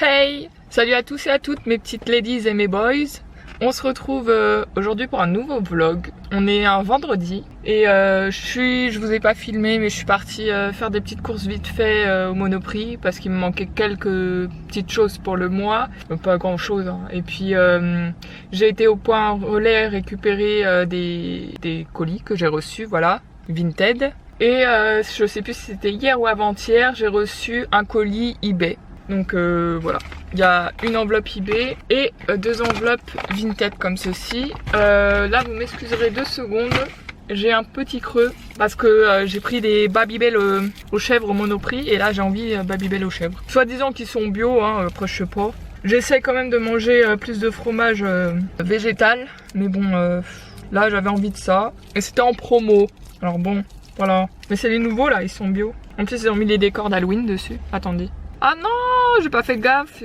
Hey! Salut à tous et à toutes mes petites ladies et mes boys. On se retrouve aujourd'hui pour un nouveau vlog. On est un vendredi et je vous ai pas filmé mais je suis partie faire des petites courses vite fait au Monoprix parce qu'il me manquait quelques petites choses pour le mois, pas grand chose hein. Et puis j'ai été au point relais récupérer des colis que j'ai reçus, voilà, Vinted. Et je sais plus si c'était hier ou avant-hier, j'ai reçu un colis eBay. Donc voilà, il y a une enveloppe eBay et deux enveloppes Vinted comme ceci. Là vous m'excuserez 2 secondes, j'ai un petit creux parce que j'ai pris des Babybel aux chèvres au Monoprix et là j'ai envie Babybel aux chèvres. Soit disant qu'ils sont bio, hein, après je sais pas. J'essaie quand même de manger plus de fromage végétal, mais bon là j'avais envie de ça et c'était en promo. Alors bon, voilà. Mais c'est les nouveaux là, ils sont bio. En plus ils ont mis les décors d'Halloween dessus, attendez. Ah non, j'ai pas fait gaffe,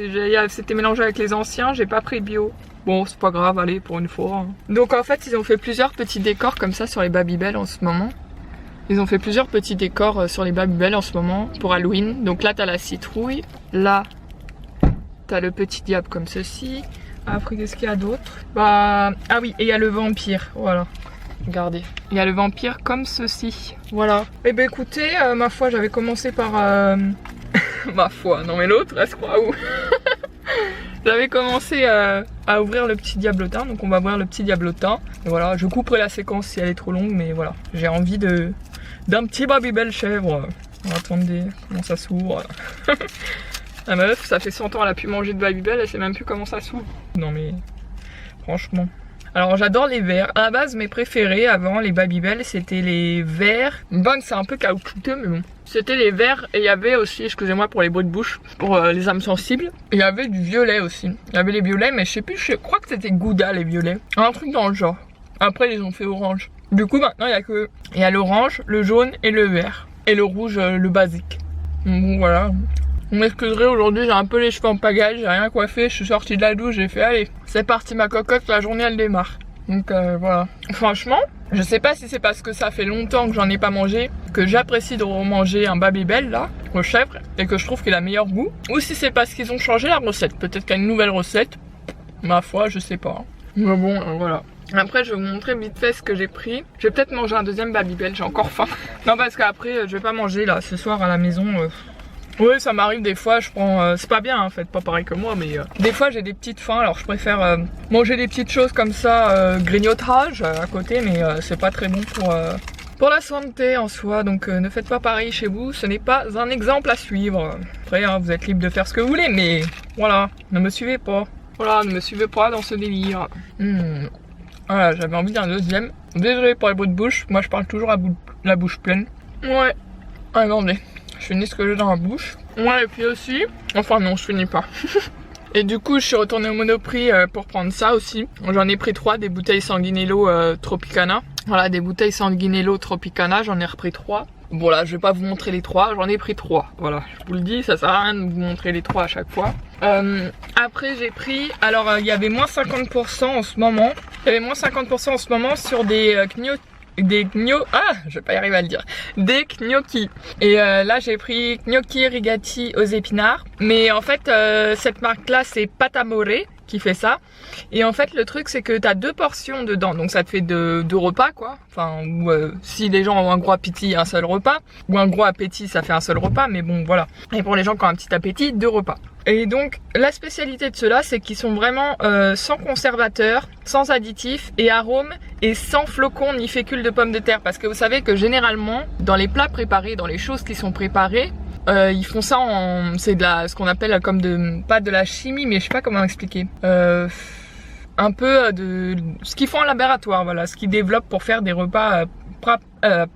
c'était mélangé avec les anciens, j'ai pas pris bio. Bon, c'est pas grave, allez, pour une fois. Hein. Donc en fait, ils ont fait plusieurs petits décors comme ça sur les Babybel en ce moment. Ils ont fait plusieurs petits décors sur les Babybel en ce moment pour Halloween. Donc là, t'as la citrouille, là, t'as le petit diable comme ceci. Après, qu'est-ce qu'il y a d'autre? Bah, ah oui, et il y a le vampire, voilà. Regardez, il y a le vampire comme ceci, voilà. Et ben écoutez, ma foi, j'avais commencé par... ma foi, non mais l'autre, elle se croit où? J'avais commencé à ouvrir le petit diablotin, donc on va ouvrir le petit diablotin. Et voilà, je couperai la séquence si elle est trop longue, mais voilà, j'ai envie d'un petit Babybel chèvre. Attendez, comment ça s'ouvre? La meuf, ça fait 100 ans elle a pu manger de Babybel, elle sait même plus comment ça s'ouvre. Non mais, franchement... Alors j'adore les verres. À la base mes préférés avant les Babybel c'était les verres. Bon c'est un peu caoutchouteux mais bon. C'était les verres et il y avait aussi, excusez-moi pour les bruits de bouche, pour les âmes sensibles. Il y avait du violet aussi. Il y avait les violets mais je sais plus, je crois que c'était Gouda les violets. Un truc dans le genre. Après ils ont fait orange. Du coup maintenant il y a l'orange, le jaune et le vert. Et le rouge le basique. Bon voilà. Vous m'excuserez, aujourd'hui j'ai un peu les cheveux en pagaille, j'ai rien coiffé, je suis sortie de la douche, j'ai fait allez, c'est parti ma cocotte, la journée elle démarre. Donc voilà. Franchement, je sais pas si c'est parce que ça fait longtemps que j'en ai pas mangé, que j'apprécie de remanger un Babybel là, aux chèvres, et que je trouve qu'il a meilleur goût. Ou si c'est parce qu'ils ont changé la recette, peut-être qu'il y a une nouvelle recette, ma foi, je sais pas. Mais bon, voilà. Après je vais vous montrer vite fait ce que j'ai pris. Je vais peut-être manger un deuxième Babybel, j'ai encore faim. Non parce qu'après je vais pas manger là, ce soir à la maison. Oui, ça m'arrive des fois, je prends... c'est pas bien en fait, pas pareil que moi, mais des fois j'ai des petites faims, alors je préfère manger des petites choses comme ça, grignotage à côté, mais c'est pas très bon pour la santé en soi, donc ne faites pas pareil chez vous, ce n'est pas un exemple à suivre. Après, hein, vous êtes libre de faire ce que vous voulez, mais voilà, ne me suivez pas. Voilà, ne me suivez pas dans ce délire. Voilà, j'avais envie d'un deuxième. Désolé pour les bruits de bouche, moi je parle toujours à la bouche pleine. Ouais, attendez. Je finis ce que j'ai dans la bouche. Ouais, et puis aussi... Enfin non, je finis pas. Et du coup, je suis retournée au Monoprix pour prendre ça aussi. J'en ai pris 3, des bouteilles Sanguinello Tropicana. Voilà, des bouteilles Sanguinello Tropicana, j'en ai repris 3. Bon là, je vais pas vous montrer les 3, j'en ai pris 3. Voilà, je vous le dis, ça sert à rien de vous montrer les 3 à chaque fois. Après, j'ai pris... Alors, il y avait moins 50% en ce moment. Il y avait moins 50% en ce moment sur des je vais pas y arriver à le dire. Des gnocchi. Et là j'ai pris gnocchi rigati aux épinards. Mais en fait cette marque là c'est Pâte Amore qui fait ça. Et en fait le truc c'est que t'as 2 portions dedans. Donc ça te fait 2 repas quoi. Enfin ou si les gens ont un gros appétit, un seul repas. Ou un gros appétit ça fait un seul repas. Mais bon voilà. Et pour les gens qui ont un petit appétit, 2 repas. Et donc la spécialité de ceux-là c'est qu'ils sont vraiment sans conservateur, sans additifs et arômes et sans flocons ni fécule de pommes de terre. Parce que vous savez que généralement dans les plats préparés, dans les choses qui sont préparées, ils font ça en... c'est de la... ce qu'on appelle comme de... pas de la chimie mais je sais pas comment expliquer. Un peu de... ce qu'ils font en laboratoire, voilà. Ce qu'ils développent pour faire des repas... plats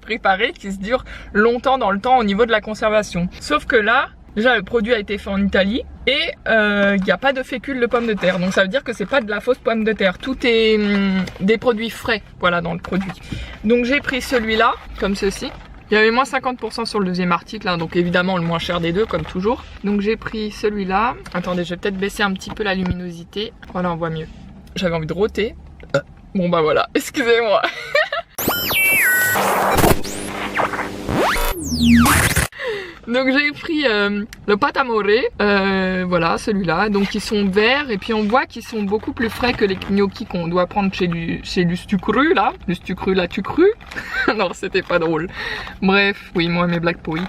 préparés qui se durent longtemps dans le temps au niveau de la conservation. Sauf que là, déjà le produit a été fait en Italie et il n'y a pas de fécule de pommes de terre. Donc ça veut dire que c'est pas de la fausse pomme de terre. Tout est des produits frais, voilà, dans le produit. Donc j'ai pris celui-là, comme ceci. Il y avait moins 50% sur le deuxième article, hein, donc évidemment le moins cher des deux, comme toujours. Donc j'ai pris celui-là. Attendez, je vais peut-être baisser un petit peu la luminosité. Voilà, on voit mieux. J'avais envie de rôter. Bon bah voilà, excusez-moi. Donc j'ai pris le pâte à morer, voilà celui-là. Donc ils sont verts et puis on voit qu'ils sont beaucoup plus frais que les gnocchis qu'on doit prendre chez du Stucru là. Le Stucru là, tu cru? Non, c'était pas drôle. Bref, oui, moi mes blagues pourries.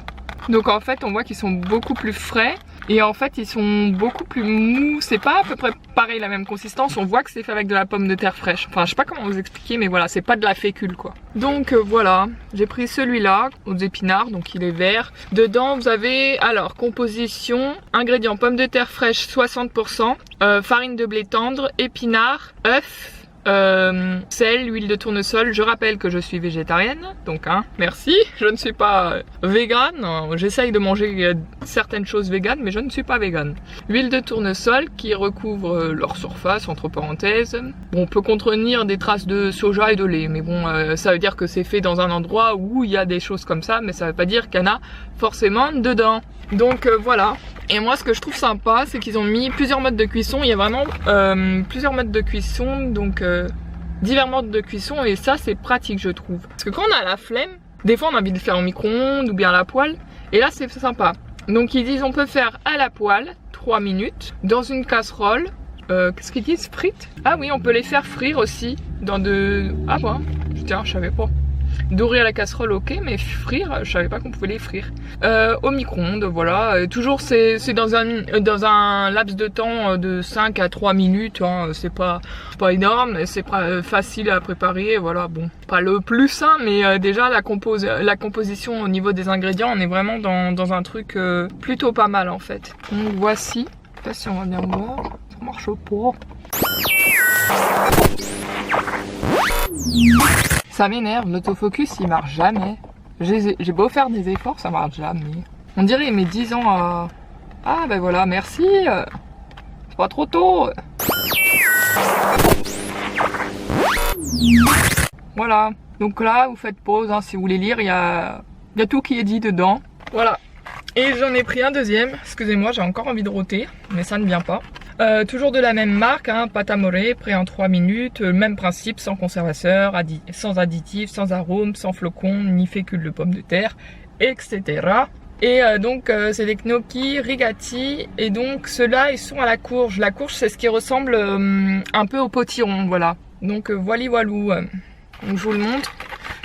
Donc en fait on voit qu'ils sont beaucoup plus frais et en fait ils sont beaucoup plus mous. C'est pas à peu près pareil la même consistance. On voit que c'est fait avec de la pomme de terre fraîche. Enfin je sais pas comment vous expliquer mais voilà, c'est pas de la fécule quoi. Donc voilà, j'ai pris celui-là aux épinards, donc il est vert. Dedans vous avez alors composition, ingrédients pommes de terre fraîches 60%, farine de blé tendre, épinards, œufs, sel, huile de tournesol. Je rappelle que je suis végétarienne, donc hein, merci. Je ne suis pas végane. J'essaye de manger certaines choses véganes, mais je ne suis pas végane. Huile de tournesol qui recouvre leur surface, entre parenthèses. Bon, on peut contenir des traces de soja et de lait, mais bon, ça veut dire que c'est fait dans un endroit où il y a des choses comme ça, mais ça veut pas dire qu'il y en a forcément dedans. Donc voilà. Et moi ce que je trouve sympa c'est qu'ils ont mis plusieurs modes de cuisson. Il y a vraiment plusieurs modes de cuisson, donc divers modes de cuisson et ça c'est pratique je trouve. Parce que quand on a la flemme, des fois on a envie de le faire au micro-ondes ou bien à la poêle. Et là c'est sympa. Donc ils disent on peut faire à la poêle 3 minutes, dans une casserole. Qu'est-ce qu'ils disent? Frites? Ah oui, on peut les faire frire aussi dans de... Ah bon, tiens, je savais pas. Dorer à la casserole, ok, mais frire, je savais pas qu'on pouvait les frire. Au micro-ondes, voilà. Et toujours, c'est dans un laps de temps de 5 à 3 minutes. Hein. C'est pas énorme, c'est facile à préparer. Voilà, bon, pas le plus sain, mais déjà la composition au niveau des ingrédients, on est vraiment dans un truc plutôt pas mal en fait. Donc voici. Je sais pas si on va bien voir. Ça marche pas. Ça m'énerve, l'autofocus il marche jamais. J'ai beau faire des efforts, ça marche jamais. On dirait il met 10 ans à... Ah ben voilà, merci. C'est pas trop tôt. Voilà, donc là vous faites pause hein, si vous voulez lire, il y a tout qui est dit dedans. Voilà. Et j'en ai pris un deuxième, excusez-moi j'ai encore envie de rôter, mais ça ne vient pas. Toujours de la même marque, hein, pâte à morer, prêt en 3 minutes, même principe, sans conservateur, sans additifs, sans arôme, sans flocons, ni fécule de pommes de terre, etc. Et donc c'est des gnocchis rigati, et donc ceux-là ils sont à la courge. La courge c'est ce qui ressemble un peu au potiron, voilà. Donc voilà voilou, donc je vous le montre.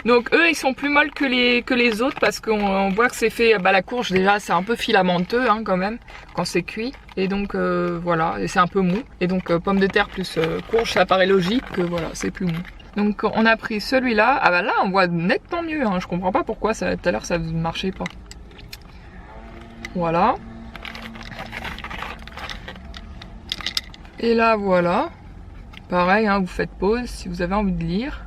Donc eux ils sont plus molles que les autres parce qu'on voit que c'est fait, la courge déjà c'est un peu filamenteux hein, quand même quand c'est cuit. Et donc voilà, et c'est un peu mou. Et donc pommes de terre plus courge ça paraît logique que voilà c'est plus mou. Donc on a pris celui-là, ah bah là on voit nettement mieux, hein. Je comprends pas pourquoi tout à l'heure ça ne marchait pas. Voilà. Et là voilà, pareil hein, vous faites pause si vous avez envie de lire.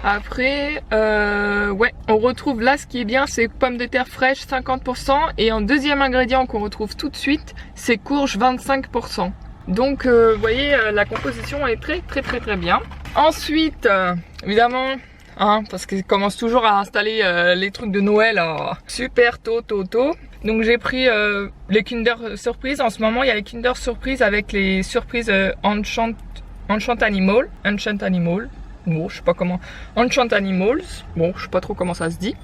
Après, ouais, on retrouve là ce qui est bien, c'est pommes de terre fraîches 50%. Et en deuxième ingrédient qu'on retrouve tout de suite, c'est courge 25%. Donc, vous voyez, la composition est très bien. Ensuite, évidemment, hein, parce qu'ils commencent toujours à installer les trucs de Noël super tôt. Donc j'ai pris les Kinder Surprise. En ce moment, il y a les Kinder Surprise avec les surprises Enchant Animal. Bon, je sais pas comment. Enchant Animals. Bon, je sais pas trop comment ça se dit.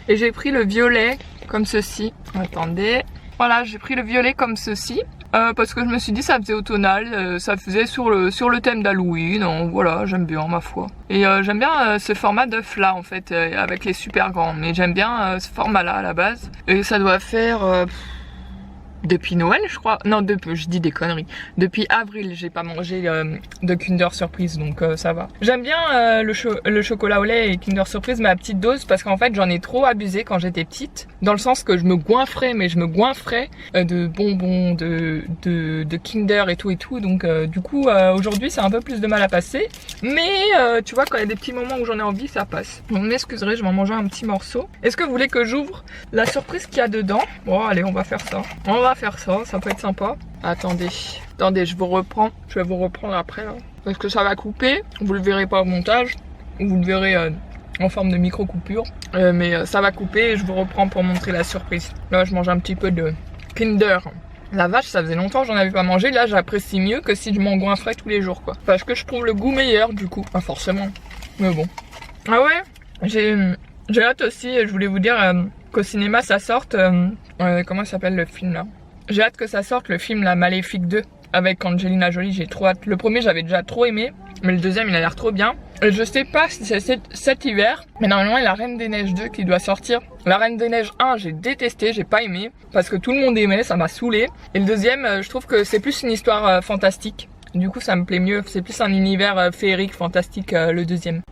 Et j'ai pris le violet comme ceci. Attendez. Voilà, j'ai pris le violet comme ceci. Parce que je me suis dit ça faisait automnal. Ça faisait sur le thème d'Halloween. Donc voilà, j'aime bien ma foi. Et j'aime bien ce format d'œuf là en fait. Avec les super grands. Mais j'aime bien ce format là à la base. Et ça doit faire... depuis Noël je crois, non je dis des conneries, depuis avril j'ai pas mangé de Kinder Surprise donc ça va. J'aime bien le chocolat au lait et Kinder Surprise mais à petite dose parce qu'en fait j'en ai trop abusé quand j'étais petite, dans le sens que je me goinfrais de bonbons, de Kinder et tout donc du coup aujourd'hui c'est un peu plus de mal à passer mais tu vois quand il y a des petits moments où j'en ai envie ça passe. Donc m'excuserez, je vais en manger un petit morceau. Est-ce que vous voulez que j'ouvre la surprise qu'il y a dedans? Bon allez on va faire ça. Faire ça peut être sympa. Attendez, je vous reprends. Je vais vous reprendre après là. Parce que ça va couper. Vous le verrez pas au montage. Vous le verrez en forme de micro coupure. Mais ça va couper et je vous reprends pour montrer la surprise. Là je mange un petit peu de Kinder. La vache, ça faisait longtemps que j'en avais pas mangé. Là j'apprécie mieux que si je m'en goinfrais tous les jours quoi. Parce que je trouve le goût meilleur du coup. Pas forcément. Mais bon. Ah ouais, j'ai hâte aussi, je voulais vous dire... qu'au cinéma ça sorte, comment s'appelle le film là? J'ai hâte que ça sorte, le film La Maléfique 2 avec Angelina Jolie, j'ai trop hâte. Le premier j'avais déjà trop aimé, mais le deuxième il a l'air trop bien. Et je sais pas si c'est cet hiver, mais normalement il y a La Reine des Neiges 2 qui doit sortir. La Reine des Neiges 1 j'ai détesté, j'ai pas aimé, parce que tout le monde aimait, ça m'a saoulé. Et le deuxième, je trouve que c'est plus une histoire fantastique. Du coup ça me plaît mieux, c'est plus un univers féerique, fantastique le deuxième.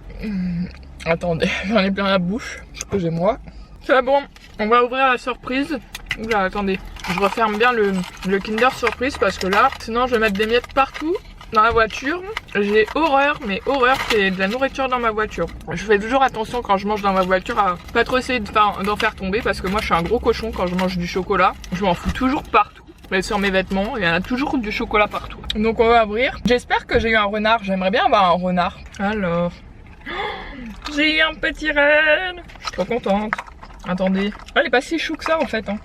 Attendez, j'en ai plein la bouche, excusez-moi. C'est bon, on va ouvrir la surprise. Oula, attendez, je referme bien le Kinder Surprise parce que là, sinon je vais mettre des miettes partout dans la voiture. J'ai horreur, mais horreur, c'est de la nourriture dans ma voiture. Je fais toujours attention quand je mange dans ma voiture à pas trop essayer d'en faire tomber parce que moi je suis un gros cochon quand je mange du chocolat. Je m'en fous toujours partout. Mais sur mes vêtements, il y en a toujours du chocolat partout. Donc on va ouvrir. J'espère que j'ai eu un renard, j'aimerais bien avoir un renard. Alors, j'ai eu un petit renne. Je suis trop contente. Attendez, elle est pas si chou que ça en fait. Hein.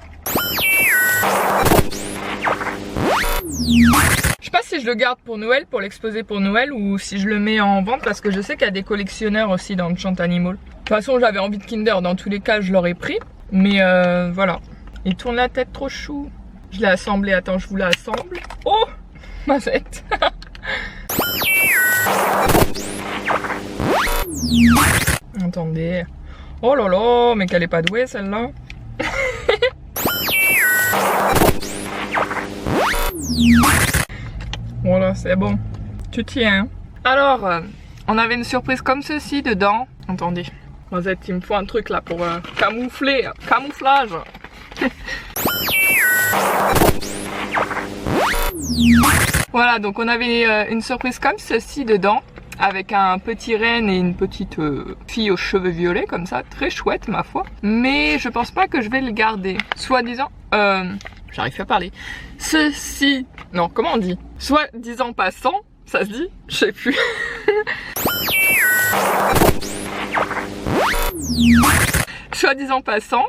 Je sais pas si je le garde pour Noël, pour l'exposer pour Noël, ou si je le mets en vente parce que je sais qu'il y a des collectionneurs aussi dans Enchant Animal. De toute façon j'avais envie de Kinder, dans tous les cas je l'aurais pris. Mais voilà, il tourne la tête trop chou. Je l'ai assemblé, attends je vous l'assemble. Oh ma fête. Attendez. Oh là là, mais qu'elle est pas douée celle-là. Voilà, c'est bon. Tu tiens. Alors, on avait une surprise comme ceci dedans. Attendez. Rosette, il me faut un truc là pour camoufler. Camouflage. Voilà, donc on avait une surprise comme ceci dedans. Avec un petit renne et une petite fille aux cheveux violets comme ça, très chouette ma foi. Mais je pense pas que je vais le garder. Soi-disant, j'arrive pas à parler. Ceci, non comment on dit? Soi-disant passant, ça se dit? Je sais plus. Soi-disant passant,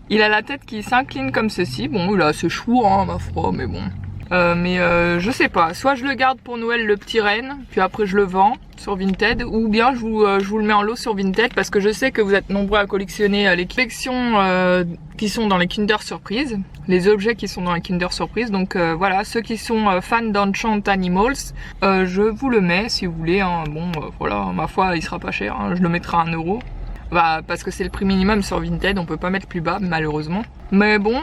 il a la tête qui s'incline comme ceci. Bon, il a assez chou hein ma foi, mais bon. Je sais pas, soit je le garde pour Noël le petit renne, puis après je le vends sur Vinted, ou bien je vous le mets en lot sur Vinted parce que je sais que vous êtes nombreux à collectionner les collections qui sont dans les Kinder Surprise, les objets qui sont dans les Kinder Surprise. Donc voilà, ceux qui sont fans d'Enchant Animals, je vous le mets si vous voulez. Hein. Bon, voilà, ma foi, il sera pas cher, hein. Je le mettrai à 1 €. Bah, parce que c'est le prix minimum sur Vinted, on peut pas mettre plus bas malheureusement. Mais bon,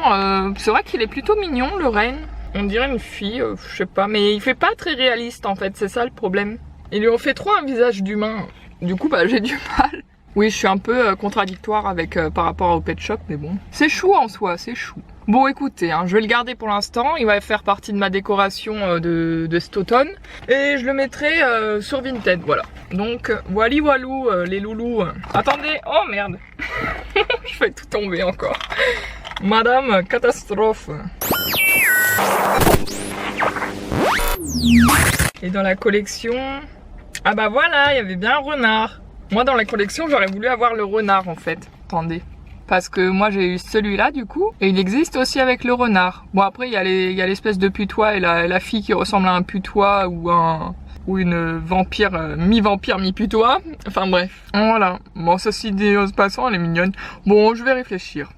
c'est vrai qu'il est plutôt mignon le renne. On dirait une fille, je sais pas, mais il fait pas très réaliste en fait, c'est ça le problème. Ils lui ont fait trop un visage d'humain, du coup bah j'ai du mal. Oui, je suis un peu contradictoire avec par rapport au Pet Shop, mais bon. C'est chou en soi, c'est chou. Bon écoutez, hein, je vais le garder pour l'instant, il va faire partie de ma décoration de cet automne. Et je le mettrai sur Vinted, voilà. Donc wally walou les loulous. Attendez, oh merde. Je fais tout tomber encore. Madame catastrophe. Et dans la collection, ah bah voilà, il y avait bien un renard. Moi dans la collection j'aurais voulu avoir le renard en fait. Attendez, parce que moi j'ai eu celui-là du coup, et il existe aussi avec le renard. Bon après il y a l'espèce de putois et la fille qui ressemble à un putois ou une vampire, mi-vampire, mi-putois. Enfin bref, voilà. Bon ceci dit, de toute façon elle est mignonne. Bon je vais réfléchir.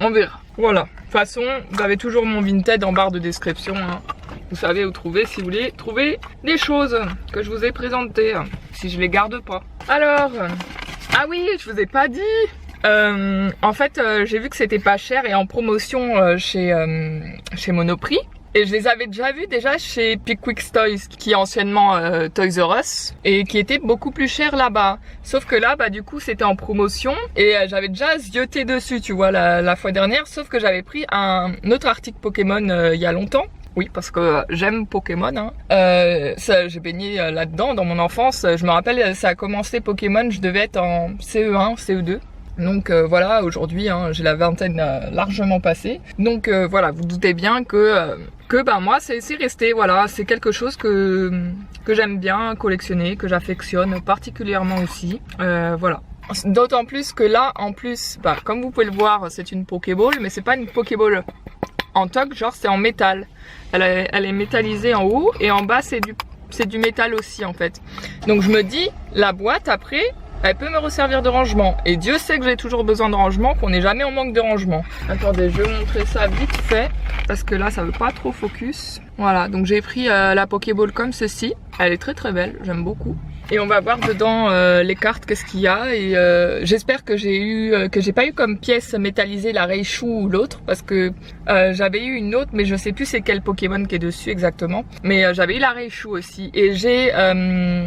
On verra. Voilà. De toute façon, vous avez toujours mon Vinted en barre de description. Hein. Vous savez où trouver si vous voulez trouver des choses que je vous ai présentées. Si je les garde pas. Alors, ah oui, je vous ai pas dit. En fait, j'ai vu que c'était pas cher et en promotion chez Monoprix. Et je les avais déjà vus chez Pickwick Toys, qui est anciennement Toys R Us, et qui était beaucoup plus cher là-bas. Sauf que là, bah du coup, c'était en promotion, et j'avais déjà zioté dessus, tu vois, la fois dernière. Sauf que j'avais pris un autre article Pokémon il y a longtemps. Oui, parce que j'aime Pokémon. Hein. J'ai baigné là-dedans dans mon enfance. Je me rappelle, ça a commencé Pokémon, je devais être en CE1, CE2. Donc voilà, aujourd'hui hein, j'ai la vingtaine largement passée. Donc voilà, vous doutez bien que ben moi c'est resté, voilà, c'est quelque chose que j'aime bien collectionner, que j'affectionne particulièrement aussi. Voilà. D'autant plus que là, en plus, bah, comme vous pouvez le voir, c'est une Pokéball, mais c'est pas une Pokéball en toc, genre c'est en métal. Elle est métallisée en haut et en bas c'est du métal aussi en fait. Donc je me dis, la boîte après, elle peut me resservir de rangement. Et Dieu sait que j'ai toujours besoin de rangement, qu'on n'est jamais en manque de rangement. Attendez, je vais vous montrer ça vite fait, parce que là ça veut pas trop focus. Voilà, donc j'ai pris la Pokéball comme ceci. Elle est très très belle, j'aime beaucoup. Et on va voir dedans les cartes, qu'est-ce qu'il y a. Et j'espère que j'ai pas eu comme pièce métallisée la Raichu ou l'autre, parce que j'avais eu une autre, mais je sais plus c'est quel Pokémon qui est dessus exactement. Mais j'avais eu la Raichu aussi. Et j'ai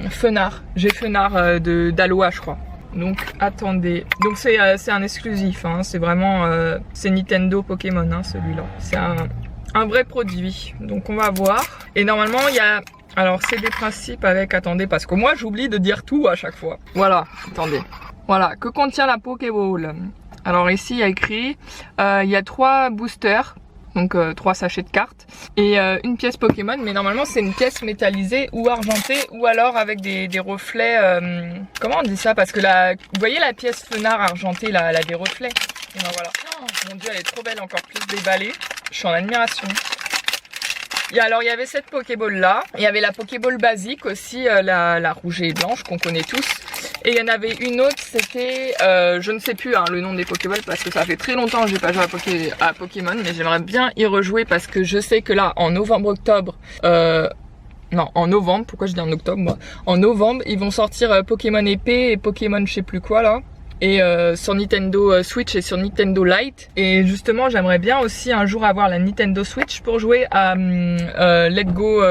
Fenard. J'ai Fenard d'Aloha, je crois. Donc attendez, donc c'est un exclusif, hein. C'est vraiment c'est Nintendo Pokémon, hein, celui-là. C'est un vrai produit. Donc on va voir. Et normalement il y a, alors c'est des principes avec, attendez, parce que moi j'oublie de dire tout à chaque fois. Voilà, attendez. Voilà, que contient la Pokéball? Alors ici il y a écrit, il y a 3 boosters. Donc 3 sachets de cartes et une pièce Pokémon, mais normalement c'est une pièce métallisée ou argentée ou alors avec des reflets, comment on dit ça? Parce que vous voyez la pièce Fenard argentée là, elle a des reflets. Et ben voilà. Oh, mon dieu, elle est trop belle, encore plus déballée. Je suis en admiration. Et alors il y avait cette Pokéball là, il y avait la Pokéball basique aussi, la rouge et blanche qu'on connaît tous. Et il y en avait une autre, c'était, je ne sais plus hein, le nom des Pokéballs parce que ça fait très longtemps que j'ai pas joué à Pokémon, mais j'aimerais bien y rejouer parce que je sais que là, en novembre-octobre, non, en novembre, pourquoi je dis en octobre moi? En novembre, ils vont sortir Pokémon épée et Pokémon je sais plus quoi là. Et sur Nintendo Switch et sur Nintendo Lite. Et justement j'aimerais bien aussi un jour avoir la Nintendo Switch pour jouer à Let's Go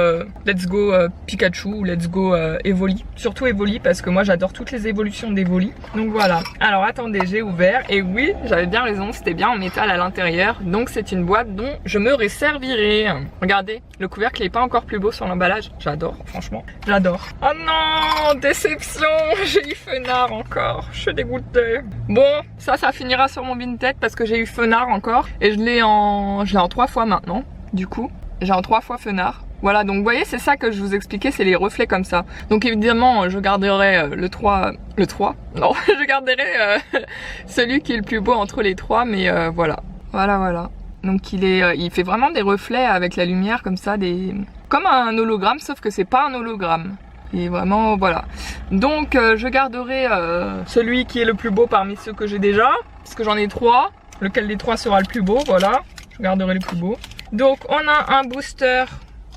Pikachu ou Let's Go Evoli. Surtout Evoli parce que moi j'adore toutes les évolutions d'Evoli. Donc voilà. Alors attendez, j'ai ouvert et oui j'avais bien raison, c'était bien en métal à l'intérieur. Donc c'est une boîte dont je me resservirai. Regardez, le couvercle n'est pas encore plus beau sur l'emballage. J'adore, franchement, j'adore. Oh non, déception, j'ai eu Fenard encore, je suis dégoûtée. Bon, ça finira sur mon Vinted parce que j'ai eu Fenard encore et je l'ai en 3 fois maintenant. Du coup, j'ai en 3 fois Fenard. Voilà, donc vous voyez, c'est ça que je vous expliquais, c'est les reflets comme ça. Donc évidemment, je garderai le 3, non, je garderai celui qui est le plus beau entre les 3, mais voilà. Voilà. Donc il fait vraiment des reflets avec la lumière comme ça, comme un hologramme, sauf que c'est pas un hologramme. Et vraiment voilà. Donc je garderai celui qui est le plus beau parmi ceux que j'ai déjà, parce que j'en ai 3. Lequel des 3 sera le plus beau, voilà. Je garderai le plus beau. Donc on a un booster.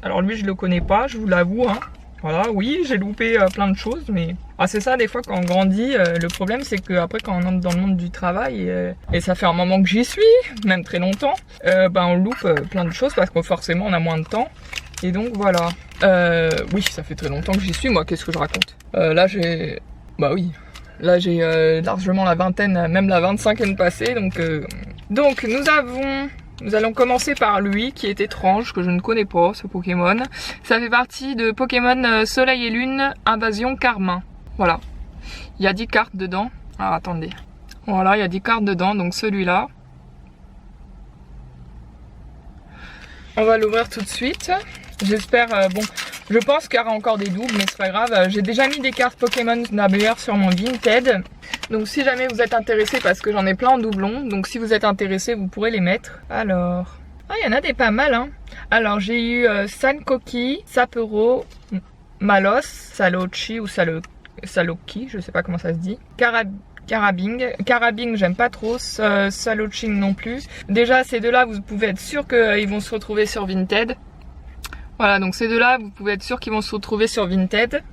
Alors lui je le connais pas, je vous l'avoue, hein. Voilà, oui j'ai loupé plein de choses, mais c'est ça des fois quand on grandit, le problème c'est que après quand on entre dans le monde du travail et ça fait un moment que j'y suis, même très longtemps, on loupe plein de choses parce que forcément on a moins de temps. Et donc voilà. Oui, ça fait très longtemps que j'y suis, moi, qu'est-ce que je raconte? Là j'ai... Bah oui. Là j'ai largement la vingtaine, même la 25e passée, donc nous allons commencer par lui, qui est étrange, que je ne connais pas, ce Pokémon. Ça fait partie de Pokémon Soleil et Lune, Invasion Carmin. Voilà. Il y a 10 cartes dedans. Alors attendez. Voilà, il y a 10 cartes dedans, donc celui-là. On va l'ouvrir tout de suite. J'espère, bon, je pense qu'il y aura encore des doubles, mais c'est pas grave. J'ai déjà mis des cartes Pokémon d'ailleurs sur mon Vinted. Donc si jamais vous êtes intéressé, parce que j'en ai plein en doublon, donc si vous êtes intéressé, vous pourrez les mettre. Alors, il y en a des pas mal, hein. Alors j'ai eu Sankoki, Sapero, Malos, Salochi ou Saloki, je sais pas comment ça se dit. Carabing, j'aime pas trop, Saloching non plus. Déjà ces deux là vous pouvez être sûr qu'ils vont se retrouver sur Vinted. Voilà, donc ces deux là vous pouvez être sûr qu'ils vont se retrouver sur Vinted.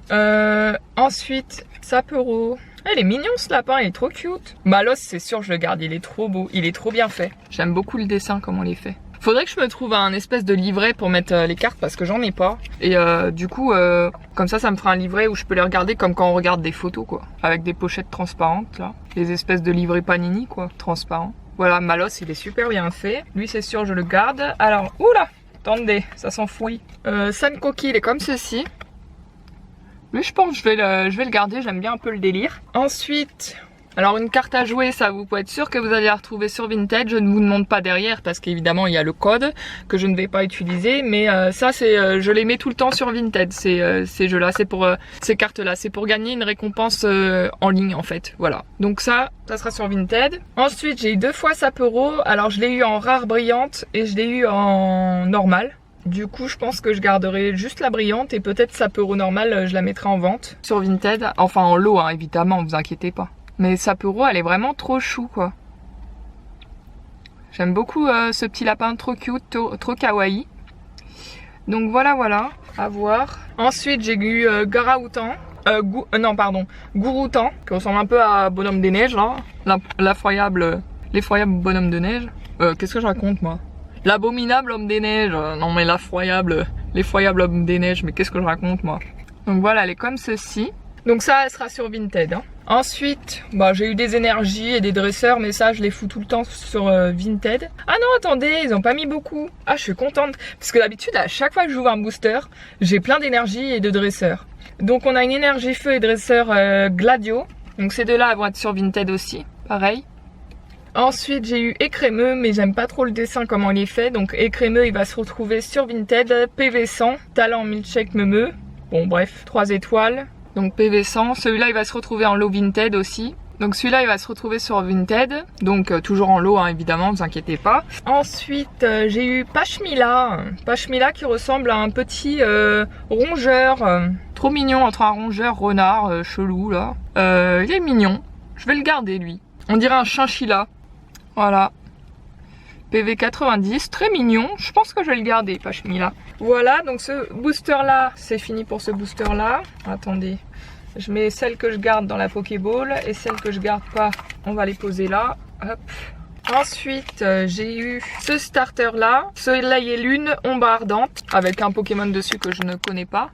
Ensuite Sapero, il est mignon ce lapin, il est trop cute. Malos c'est sûr je le garde, il est trop beau, il est trop bien fait. J'aime beaucoup le dessin, comment il est fait. Faudrait que je me trouve un espèce de livret pour mettre les cartes parce que j'en ai pas. Et du coup, comme ça me fera un livret où je peux les regarder comme quand on regarde des photos quoi. Avec des pochettes transparentes là. Les espèces de livrets Panini quoi, transparents. Voilà, Malos il est super bien fait. Lui c'est sûr je le garde. Alors, oula, attendez, ça s'enfouit. Sankoki il est comme ceci. Lui je pense que je vais le garder, j'aime bien un peu le délire. Ensuite... Alors une carte à jouer, ça vous pouvez être sûr que vous allez la retrouver sur Vinted. Je ne vous demande pas derrière parce qu'évidemment il y a le code que je ne vais pas utiliser. Mais ça c'est, je les mets tout le temps sur Vinted, ces jeux là, c'est pour ces cartes là, c'est pour gagner une récompense en ligne en fait. Voilà, donc ça sera sur Vinted. Ensuite j'ai eu 2 fois Sapero, alors je l'ai eu en rare brillante et je l'ai eu en normal. Du coup, je pense que je garderai juste la brillante et peut-être Sapeoro normale, je la mettrai en vente sur Vinted. Enfin en lot, hein, évidemment, vous inquiétez pas. Mais Sapeoro, elle est vraiment trop chou, quoi. J'aime beaucoup ce petit lapin, trop cute, trop kawaii. Donc voilà, à voir. Ensuite, j'ai eu Gara-outan. Gouroutan, qui ressemble un peu à Bonhomme des Neiges, là. L'effroyable bonhomme de neige. Qu'est-ce que je raconte, moi? L'abominable homme des neiges. Non, mais l'effroyable homme des neiges. Mais qu'est-ce que je raconte, moi? Donc voilà, elle est comme ceci. Donc ça, elle sera sur Vinted. Hein. Ensuite, bah, j'ai eu des énergies et des dresseurs, mais ça, je les fous tout le temps sur Vinted. Ah non, attendez, ils ont pas mis beaucoup. Ah, je suis contente. Parce que d'habitude, à chaque fois que j'ouvre un booster, j'ai plein d'énergie et de dresseurs. Donc on a une énergie feu et dresseur Gladio. Donc ces deux-là vont être sur Vinted aussi. Pareil. Ensuite, j'ai eu Écrémeux, mais j'aime pas trop le dessin, comment il est fait. Donc Écrémeux, il va se retrouver sur Vinted. PV100, Talent Milkshake Meumeux. Bon, bref, 3 étoiles. Donc PV100. Celui-là, il va se retrouver en lot Vinted aussi. Donc celui-là, il va se retrouver sur Vinted. Donc toujours en lot, hein, évidemment, ne vous inquiétez pas. Ensuite, j'ai eu Pashmila. Pashmila qui ressemble à un petit rongeur. Trop mignon, entre un rongeur renard chelou, là. Il est mignon. Je vais le garder, lui. On dirait un chinchilla. Voilà. PV 90, très mignon. Je pense que je vais le garder, Pashmila. Voilà, donc ce booster-là, c'est fini pour ce booster-là. Attendez, je mets celle que je garde dans la Pokéball et celle que je garde pas, on va les poser là. Hop. Ensuite, j'ai eu ce starter-là, Soleil et Lune, Ombre Ardente, avec un Pokémon dessus que je ne connais pas.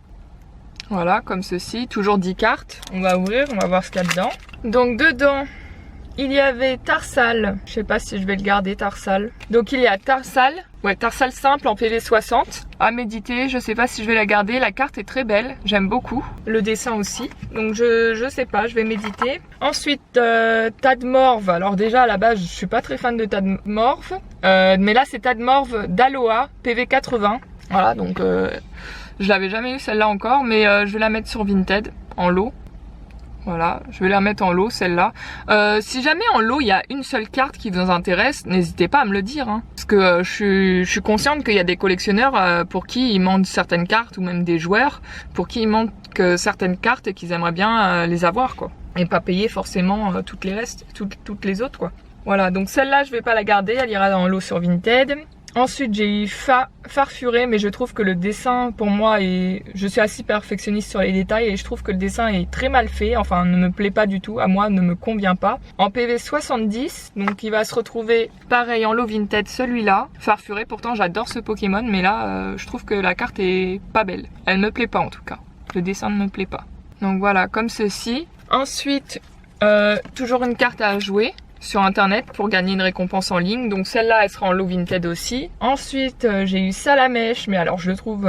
Voilà, comme ceci, toujours 10 cartes. On va ouvrir, on va voir ce qu'il y a dedans. Donc dedans, il y avait Tarsal, je sais pas si je vais le garder, Tarsal. Donc il y a Tarsal, ouais, Tarsal simple en PV 60. À méditer, je sais pas si je vais la garder, la carte est très belle, j'aime beaucoup. Le dessin aussi, donc je sais pas, je vais méditer. Ensuite, Tadmorve, alors déjà à la base je suis pas très fan de Tadmorve. Mais là c'est Tadmorve d'Aloha, PV 80. Voilà, donc je l'avais jamais eu celle-là encore, mais je vais la mettre sur Vinted, en lot. Voilà, je vais la mettre en lot celle-là. Si jamais en lot il y a une seule carte qui vous intéresse, n'hésitez pas à me le dire. Hein. Parce que je suis consciente qu'il y a des collectionneurs pour qui il manque certaines cartes, ou même des joueurs pour qui il manque certaines cartes et qu'ils aimeraient bien les avoir, quoi. Et pas payer forcément toutes les les autres, quoi. Voilà, donc celle-là je vais pas la garder, elle ira en lot sur Vinted. Ensuite j'ai eu Farfuré, mais je trouve que le dessin pour moi est... Je suis assez perfectionniste sur les détails et je trouve que le dessin est très mal fait, enfin ne me plaît pas du tout, à moi ne me convient pas. En PV 70, donc il va se retrouver pareil en lot Vinted celui-là, Farfuré, pourtant j'adore ce Pokémon, mais là je trouve que la carte est pas belle. Elle me plaît pas en tout cas, le dessin ne me plaît pas. Donc voilà, comme ceci. Ensuite, toujours une carte à jouer sur internet pour gagner une récompense en ligne, donc celle-là elle sera en lot Vinted aussi. Ensuite j'ai eu Salamèche, mais alors je le trouve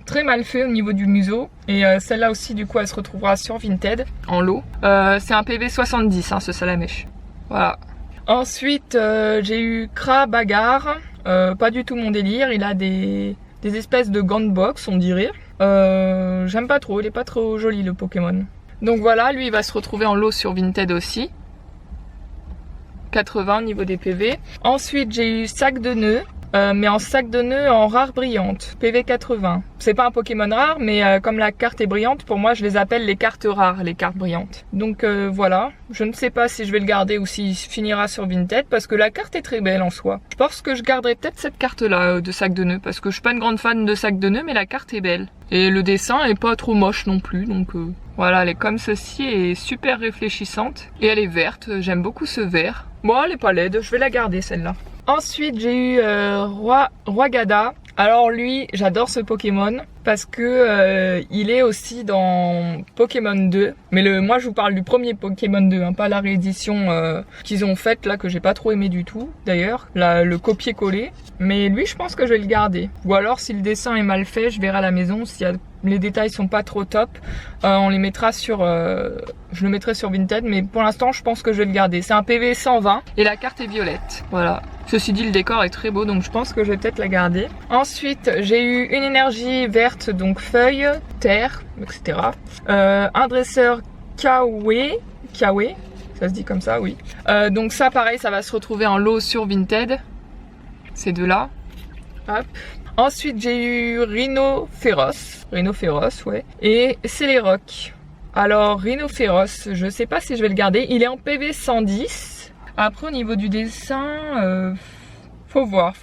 très mal fait au niveau du museau, et celle-là aussi du coup elle se retrouvera sur Vinted en lot. C'est un PV 70 hein, ce Salamèche. Voilà. Ensuite j'ai eu Kra Bagarre, pas du tout mon délire, il a des espèces de gants de boxe on dirait. J'aime pas trop, il est pas trop joli le Pokémon. Donc voilà, lui il va se retrouver en lot sur Vinted aussi. 80 au niveau des PV. Ensuite j'ai eu Sac de nœuds, mais en sac de nœuds en rare brillante, PV 80. C'est pas un Pokémon rare, mais comme la carte est brillante, pour moi je les appelle les cartes rares, les cartes brillantes. Donc voilà, je ne sais pas si je vais le garder ou s'il finira sur Vinted, parce que la carte est très belle en soi. Je pense que je garderai peut-être cette carte là de sac de nœuds, parce que je suis pas une grande fan de sac de nœuds, mais la carte est belle. Et le dessin est pas trop moche non plus, donc voilà, elle est comme ceci et super réfléchissante. Et elle est verte, j'aime beaucoup ce vert. Bon, elle est pas laide, je vais la garder celle-là. Ensuite j'ai eu Roigada. Alors lui, j'adore ce Pokémon parce que il est aussi dans Pokémon 2. Mais moi je vous parle du premier Pokémon 2, hein, pas la réédition qu'ils ont faite là, que j'ai pas trop aimé du tout d'ailleurs, le copier-coller. Mais lui je pense que je vais le garder. Ou alors si le dessin est mal fait, je verrai à la maison, si les détails sont pas trop top, on les mettra sur... je le mettrai sur Vinted, mais pour l'instant je pense que je vais le garder. C'est un PV 120 et la carte est violette. Voilà. Ceci dit, le décor est très beau, donc je pense que je vais peut-être la garder. Ensuite, j'ai eu une énergie verte, donc feuille, terre, etc. Un dresseur Kawe, ça se dit comme ça, oui. Donc ça, pareil, ça va se retrouver en lot sur Vinted. Ces deux-là. Hop. Ensuite j'ai eu Rhinophéros, ouais, et Celeroc. Alors Rhinophéros, je sais pas si je vais le garder, il est en PV 110. Après au niveau du dessin, faut voir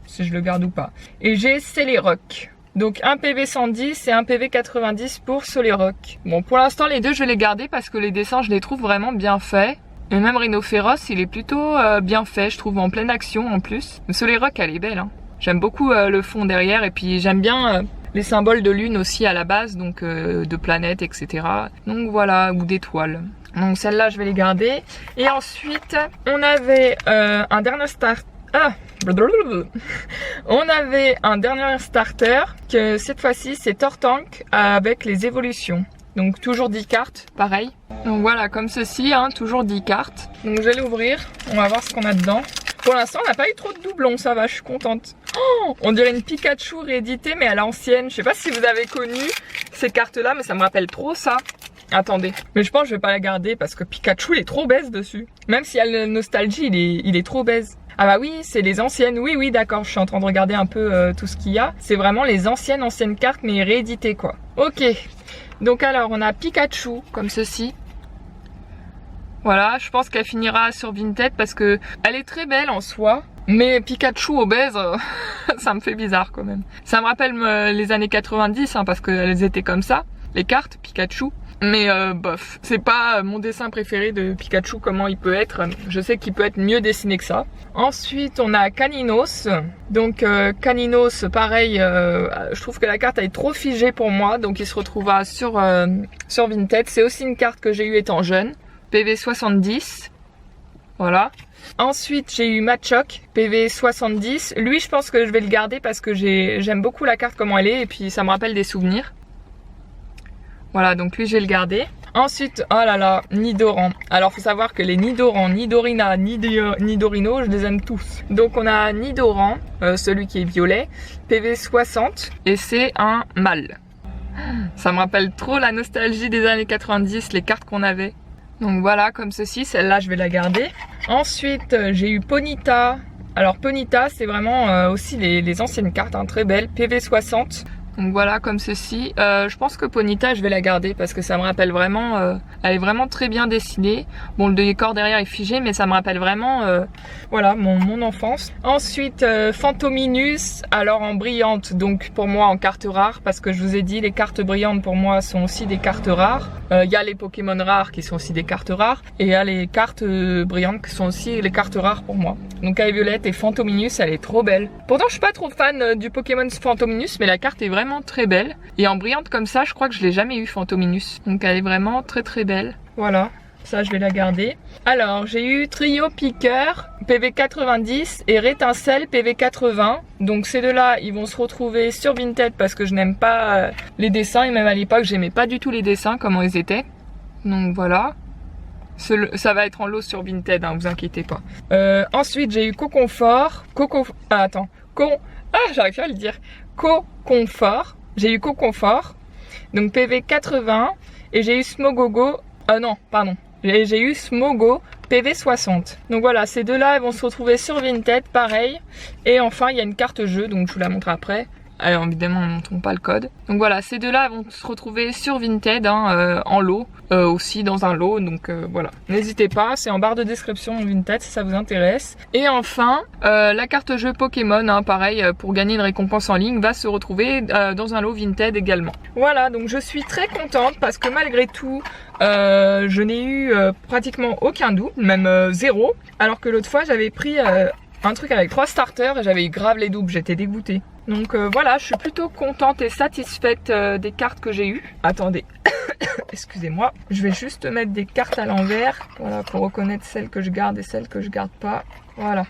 si je le garde ou pas. Et j'ai Celeroc. Donc un PV 110 et un PV 90 pour Celeroc. Bon, pour l'instant les deux je vais les garder parce que les dessins je les trouve vraiment bien faits. Et même Rhinophéros il est plutôt bien fait, je trouve, en pleine action en plus. Mais Celeroc elle est belle, hein. J'aime beaucoup le fond derrière et puis j'aime bien les symboles de lune aussi à la base, donc de planètes, etc. Donc voilà, ou d'étoiles. Donc celle-là je vais les garder. Et ensuite on avait un dernier on avait un dernier starter que cette fois-ci c'est Tortank avec les évolutions. Donc toujours 10 cartes, pareil. Donc voilà, comme ceci, hein, toujours 10 cartes. Donc je vais l'ouvrir, on va voir ce qu'on a dedans. Pour l'instant on n'a pas eu trop de doublons, ça va, je suis contente. Oh, on dirait une Pikachu rééditée mais à l'ancienne. Je sais pas si vous avez connu ces cartes là, mais ça me rappelle trop ça. Attendez, mais je pense que je vais pas la garder parce que Pikachu il est trop baise dessus. Même s'il y a le nostalgie, il est trop baise. Ah bah oui, c'est les anciennes, oui d'accord, je suis en train de regarder un peu tout ce qu'il y a. C'est vraiment les anciennes cartes mais rééditées quoi. Ok, donc alors on a Pikachu comme ceci. Voilà, je pense qu'elle finira sur Vinted parce que elle est très belle en soi. Mais Pikachu obèse, ça me fait bizarre quand même. Ça me rappelle les années 90 hein, parce qu'elles étaient comme ça, les cartes Pikachu. Mais bof, c'est pas mon dessin préféré de Pikachu, comment il peut être. Je sais qu'il peut être mieux dessiné que ça. Ensuite on a Caninos. Donc Caninos pareil, je trouve que la carte elle est trop figée pour moi. Donc il se retrouvera sur Vinted. C'est aussi une carte que j'ai eue étant jeune. PV 70. Voilà. Ensuite j'ai eu Machoke, PV 70. Lui je pense que je vais le garder parce que j'aime beaucoup la carte comment elle est. Et puis ça me rappelle des souvenirs. Voilà, donc lui je vais le garder. Ensuite, oh là là, Nidoran. Alors faut savoir que les Nidoran, Nidorina, Nidorino, je les aime tous. Donc on a Nidoran, celui qui est violet, PV 60, et c'est un mâle. Ça me rappelle trop la nostalgie des années 90, les cartes qu'on avait. Donc voilà, comme ceci, celle-là je vais la garder. Ensuite, j'ai eu Ponyta. Alors Ponyta, c'est vraiment aussi les anciennes cartes, hein, très belles, PV 60. Donc voilà, comme ceci. Je pense que Ponyta je vais la garder parce que ça me rappelle vraiment, elle est vraiment très bien dessinée. Bon, le décor derrière est figé mais ça me rappelle vraiment voilà mon enfance. Ensuite Phantominus, alors en brillante, donc pour moi en carte rare, parce que je vous ai dit les cartes brillantes pour moi sont aussi des cartes rares. Il y a les Pokémon rares qui sont aussi des cartes rares et il y a les cartes brillantes qui sont aussi les cartes rares pour moi. Donc elle est violette et Phantominus, elle est trop belle. Pourtant je suis pas trop fan du Pokémon Phantominus, mais la carte est vraiment très belle. Et en brillante comme ça, je crois que je l'ai jamais eu Phantominus. Donc elle est vraiment très belle. Voilà, ça je vais la garder. Alors j'ai eu Trio Piqueur, PV 90 et Rétincelle, PV 80. Donc ces deux-là, ils vont se retrouver sur Vinted parce que je n'aime pas les dessins. Et même à l'époque, j'aimais pas du tout les dessins, comment ils étaient. Donc voilà. Ça va être en lot sur Vinted, hein, vous inquiétez pas. Ensuite j'ai eu Coconfort. J'arrive pas à le dire. Coconfort. J'ai eu Coconfort. Donc PV 80. Et j'ai eu Smogogo. J'ai eu Smogo PV 60. Donc voilà, ces deux-là, elles vont se retrouver sur Vinted, pareil. Et enfin, il y a une carte jeu, donc je vous la montre après. Alors évidemment, on ne montre pas le code. Donc voilà, ces deux-là vont se retrouver sur Vinted, hein, en lot, aussi dans un lot. Donc voilà, n'hésitez pas, c'est en barre de description Vinted si ça vous intéresse. Et enfin, la carte jeu Pokémon, hein, pareil, pour gagner une récompense en ligne, va se retrouver dans un lot Vinted également. Voilà, donc je suis très contente parce que malgré tout, je n'ai eu pratiquement aucun double, même 0. Alors que l'autre fois, j'avais pris un truc avec 3 starters et j'avais eu grave les doubles, j'étais dégoûtée. Donc voilà, je suis plutôt contente et satisfaite des cartes que j'ai eues. Attendez, excusez-moi, je vais juste mettre des cartes à l'envers, voilà, pour reconnaître celles que je garde et celles que je garde pas. Voilà.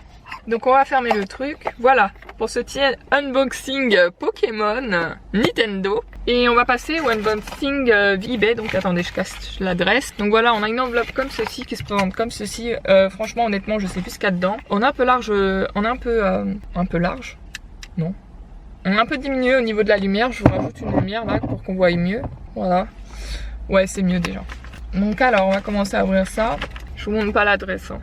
Donc on va fermer le truc. Voilà, pour ce petit unboxing Pokémon Nintendo. Et on va passer au unboxing eBay. Donc attendez, je l'adresse. Donc voilà, on a une enveloppe comme ceci qui se présente comme ceci. Franchement, honnêtement, je sais plus ce qu'il y a dedans. On est un peu large, un peu large. Non. On est un peu diminué au niveau de la lumière. Je vous rajoute une lumière là pour qu'on voie mieux. Voilà. Ouais, c'est mieux déjà. Donc alors, on va commencer à ouvrir ça. Je vous montre pas l'adresse, hein.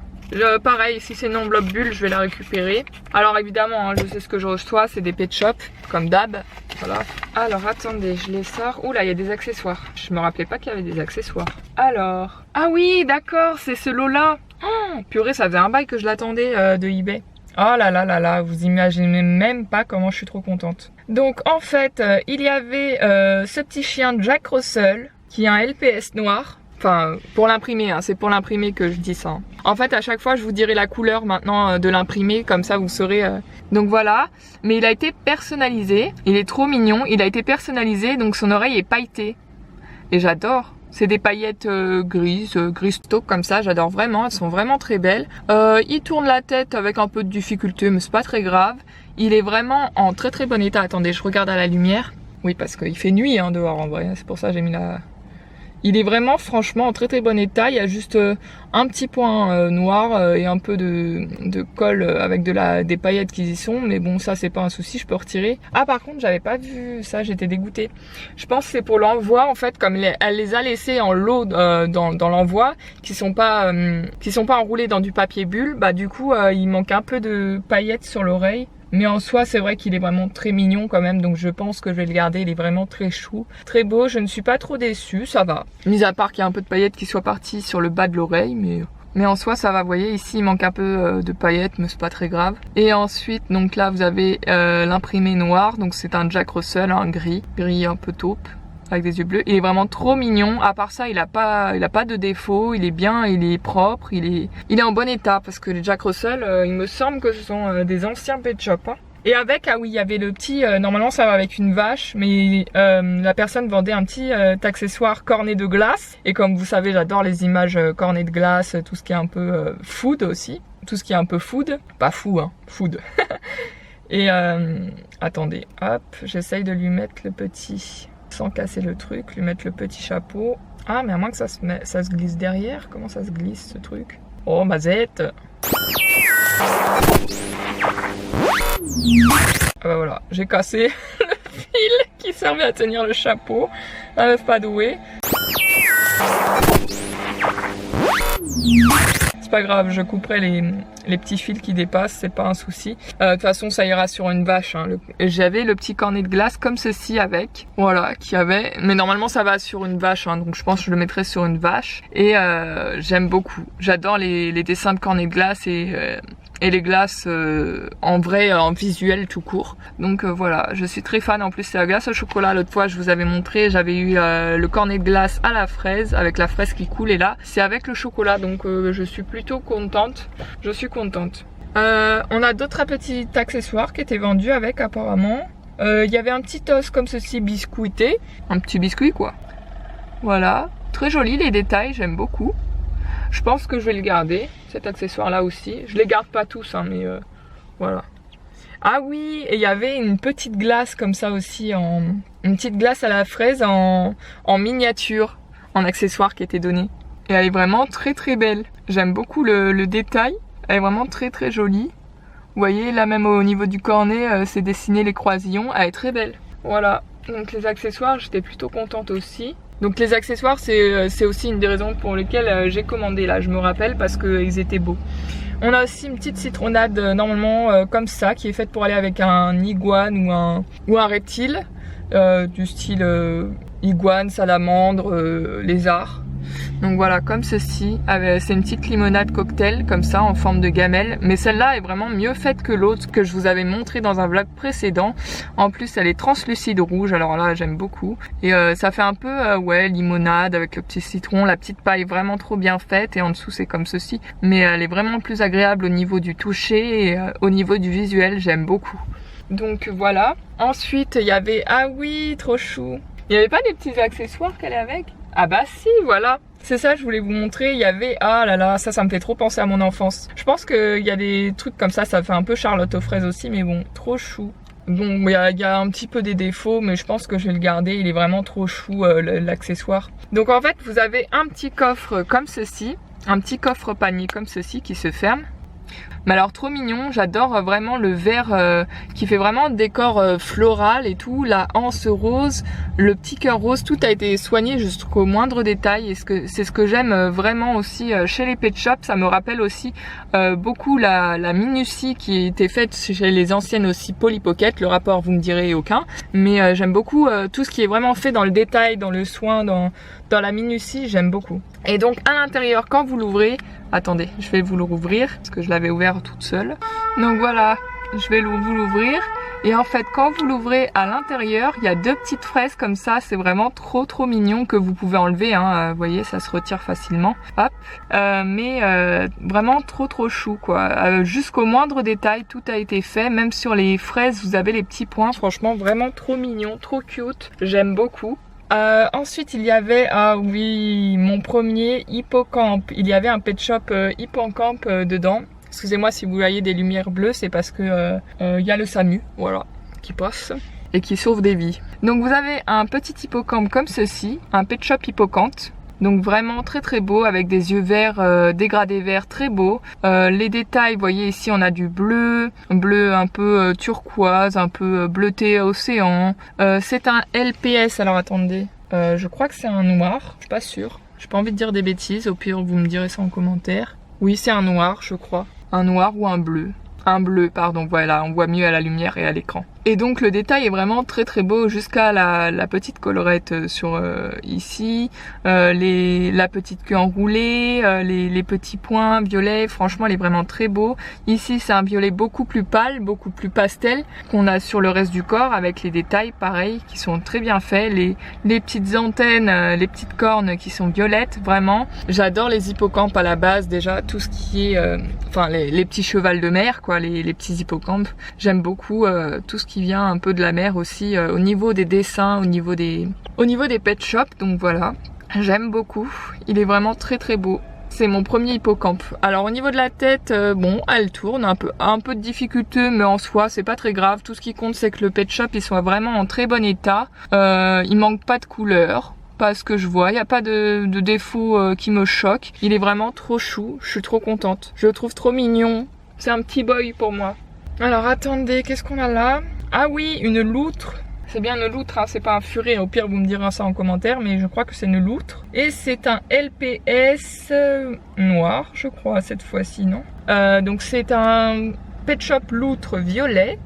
Pareil, si c'est une enveloppe bulle, je vais la récupérer. Alors évidemment, hein, je sais ce que je reçois, c'est des pet shop, comme d'hab. Voilà. Alors attendez, je les sors. Ouh là, il y a des accessoires. Je me rappelais pas qu'il y avait des accessoires. Alors, ah oui, d'accord, c'est ce lot-là. Oh, purée, ça faisait un bail que je l'attendais de eBay. Oh là là là là, vous imaginez même pas comment je suis trop contente. Donc en fait, il y avait ce petit chien Jack Russell qui a un LPS noir. Enfin, pour l'imprimer, hein, c'est pour l'imprimer que je dis ça. En fait, à chaque fois, je vous dirai la couleur maintenant de l'imprimer, comme ça vous saurez. Donc voilà, mais il a été personnalisé, il est trop mignon, il a été personnalisé, donc son oreille est pailletée. Et j'adore. C'est des paillettes grises taupe comme ça, j'adore vraiment, elles sont vraiment très belles. Il tourne la tête avec un peu de difficulté, mais c'est pas très grave. Il est vraiment en très très bon état. Attendez, je regarde à la lumière. Oui, parce qu'il fait nuit hein, dehors en vrai, c'est pour ça que j'ai mis la... Il est vraiment franchement en très très bon état, il y a juste un petit point noir et un peu de colle avec des paillettes qui y sont, mais bon ça c'est pas un souci, je peux retirer. Ah par contre j'avais pas vu ça, j'étais dégoûtée. Je pense que c'est pour l'envoi en fait, comme elle les a laissés en lot dans l'envoi, qui sont pas enroulés dans du papier bulle, bah du coup il manque un peu de paillettes sur l'oreille. Mais en soi, c'est vrai qu'il est vraiment très mignon quand même, donc je pense que je vais le garder. Il est vraiment très chou, très beau. Je ne suis pas trop déçue, ça va. Mis à part qu'il y a un peu de paillettes qui soient parties sur le bas de l'oreille, mais en soi, ça va. Vous voyez, ici, il manque un peu de paillettes, mais c'est pas très grave. Et ensuite, donc là, vous avez l'imprimé noir. Donc c'est un Jack Russell, un gris un peu taupe, avec des yeux bleus. Il est vraiment trop mignon. À part ça, il a pas de défaut. Il est bien, il est propre, il est en bon état. Parce que les Jack Russell, il me semble que ce sont des anciens pet shop. Hein. Et avec, ah oui, il y avait le petit, normalement ça va avec une vache, mais la personne vendait un petit accessoire cornet de glace. Et comme vous savez, j'adore les images cornet de glace, tout ce qui est un peu food aussi. Tout ce qui est un peu food. Pas fou, hein, food. Et attendez, hop, j'essaye de lui mettre le petit... sans casser le truc, lui mettre le petit chapeau. Ah mais à moins que ça se glisse derrière. Comment ça se glisse ce truc? Oh mazette. Ah bah voilà, j'ai cassé le fil qui servait à tenir le chapeau. La meuf pas douée. C'est pas grave, je couperai les petits fils qui dépassent, c'est pas un souci. De toute façon, ça ira sur une vache. Hein. J'avais le petit cornet de glace comme ceci avec, voilà, qui avait. Mais normalement, ça va sur une vache, hein, donc je pense que je le mettrai sur une vache. Et j'aime beaucoup. J'adore les dessins de cornet de glace et les glaces en vrai, en visuel tout court. Donc voilà, je suis très fan. En plus c'est la glace au chocolat. L'autre fois je vous avais montré, j'avais eu le cornet de glace à la fraise, avec la fraise qui coule, et là c'est avec le chocolat. Donc je suis plutôt contente. Je suis contente. On a d'autres petits accessoires qui étaient vendus avec apparemment. Il y avait un petit os comme ceci biscuité. Un petit biscuit quoi. Voilà, très joli les détails, j'aime beaucoup. Je pense que je vais le garder, cet accessoire là aussi. Je les garde pas tous, hein, mais voilà. Ah oui, et il y avait une petite glace comme ça aussi, une petite glace à la fraise en miniature, en accessoire qui était donnée. Et elle est vraiment très très belle. J'aime beaucoup le détail, elle est vraiment très très jolie. Vous voyez, là même au niveau du cornet, c'est dessiné les croisillons, elle est très belle. Voilà, donc les accessoires, j'étais plutôt contente aussi. Donc les accessoires, c'est aussi une des raisons pour lesquelles j'ai commandé là, je me rappelle, parce qu'ils étaient beaux. On a aussi une petite citronnade normalement comme ça, qui est faite pour aller avec un iguane ou un reptile, du style iguane, salamandre, lézard. Donc voilà, comme ceci, c'est une petite limonade cocktail comme ça en forme de gamelle, mais celle-là est vraiment mieux faite que l'autre que je vous avais montré dans un vlog précédent. En plus elle est translucide rouge, alors là j'aime beaucoup, et ça fait un peu ouais, limonade avec le petit citron. La petite paille vraiment trop bien faite, et en dessous c'est comme ceci, mais elle est vraiment plus agréable au niveau du toucher et au niveau du visuel, j'aime beaucoup. Donc voilà. Ensuite il y avait, ah oui, trop chou, il n'y avait pas des petits accessoires qu'elle est avec? Ah bah si, voilà. C'est ça, je voulais vous montrer. Il y avait, ah là là, ça me fait trop penser à mon enfance. Je pense qu'il y a des trucs comme ça fait un peu Charlotte aux fraises aussi, mais bon, trop chou. Bon, il y a un petit peu des défauts, mais je pense que je vais le garder. Il est vraiment trop chou, l'accessoire. Donc en fait, vous avez un petit coffre comme ceci, un petit coffre panier comme ceci qui se ferme. Mais alors trop mignon, j'adore vraiment le vert qui fait vraiment décor floral et tout, la anse rose, le petit cœur rose, tout a été soigné jusqu'au moindre détail et c'est ce que j'aime vraiment aussi chez les pet shops. Ça me rappelle aussi beaucoup la minutie qui était faite chez les anciennes aussi Polly Pocket. Le rapport vous me direz aucun, mais j'aime beaucoup tout ce qui est vraiment fait dans le détail, dans le soin, dans la minutie, j'aime beaucoup. Et donc à l'intérieur, quand vous l'ouvrez, attendez, je vais vous l'ouvrir parce que je l'avais ouvert toute seule. Donc voilà, je vais vous l'ouvrir. Et en fait, quand vous l'ouvrez à l'intérieur, il y a deux petites fraises comme ça. C'est vraiment trop mignon que vous pouvez enlever. Hein. Vous voyez, ça se retire facilement. Hop. Mais vraiment trop chou quoi. Jusqu'au moindre détail, tout a été fait. Même sur les fraises, vous avez les petits points. Franchement, vraiment trop mignon, trop cute. J'aime beaucoup. Ensuite il y avait, ah oui, mon premier hippocampe. Il y avait un pet shop hippocampe dedans. Excusez-moi si vous voyez des lumières bleues, c'est parce que il y a le SAMU, voilà, qui passe et qui sauve des vies. Donc vous avez un petit hippocampe comme ceci, un pet shop hippocampe. Donc vraiment très beau avec des yeux verts, dégradés verts, très beau. Les détails, vous voyez ici on a du bleu un peu turquoise, un peu bleuté océan. C'est un LPS, alors attendez, je crois que c'est un noir, je suis pas sûre. J'ai pas envie de dire des bêtises, au pire vous me direz ça en commentaire. Oui c'est un noir je crois, un noir ou un bleu. Un bleu, pardon, voilà, on voit mieux à la lumière et à l'écran. Et donc le détail est vraiment très beau jusqu'à la petite collerette sur ici, la petite queue enroulée, les petits points violets, franchement il est vraiment très beau. Ici c'est un violet beaucoup plus pâle, beaucoup plus pastel qu'on a sur le reste du corps avec les détails pareil qui sont très bien faits, les petites antennes, les petites cornes qui sont violettes, vraiment. J'adore les hippocampes à la base déjà, tout ce qui est, enfin les petits chevals de mer quoi, les petits hippocampes. J'aime beaucoup tout ce qui vient un peu de la mer aussi au niveau des dessins, au niveau des pet shops, donc voilà, j'aime beaucoup, il est vraiment très beau. C'est mon premier hippocampe. Alors au niveau de la tête, bon, elle tourne un peu de difficulté, mais en soi c'est pas très grave. Tout ce qui compte c'est que le pet shop il soit vraiment en très bon état, il manque pas de couleur. Pas ce que je vois, il n'y a pas de défaut qui me choque. Il est vraiment trop chou, je suis trop contente. Je le trouve trop mignon, c'est un petit boy pour moi. Alors attendez, qu'est-ce qu'on a là? Ah oui, une loutre. C'est bien une loutre, hein, c'est pas un furet. Au pire, vous me direz ça en commentaire, mais je crois que c'est une loutre. Et c'est un LPS noir, je crois, cette fois-ci, non? Donc c'est un pet shop loutre violet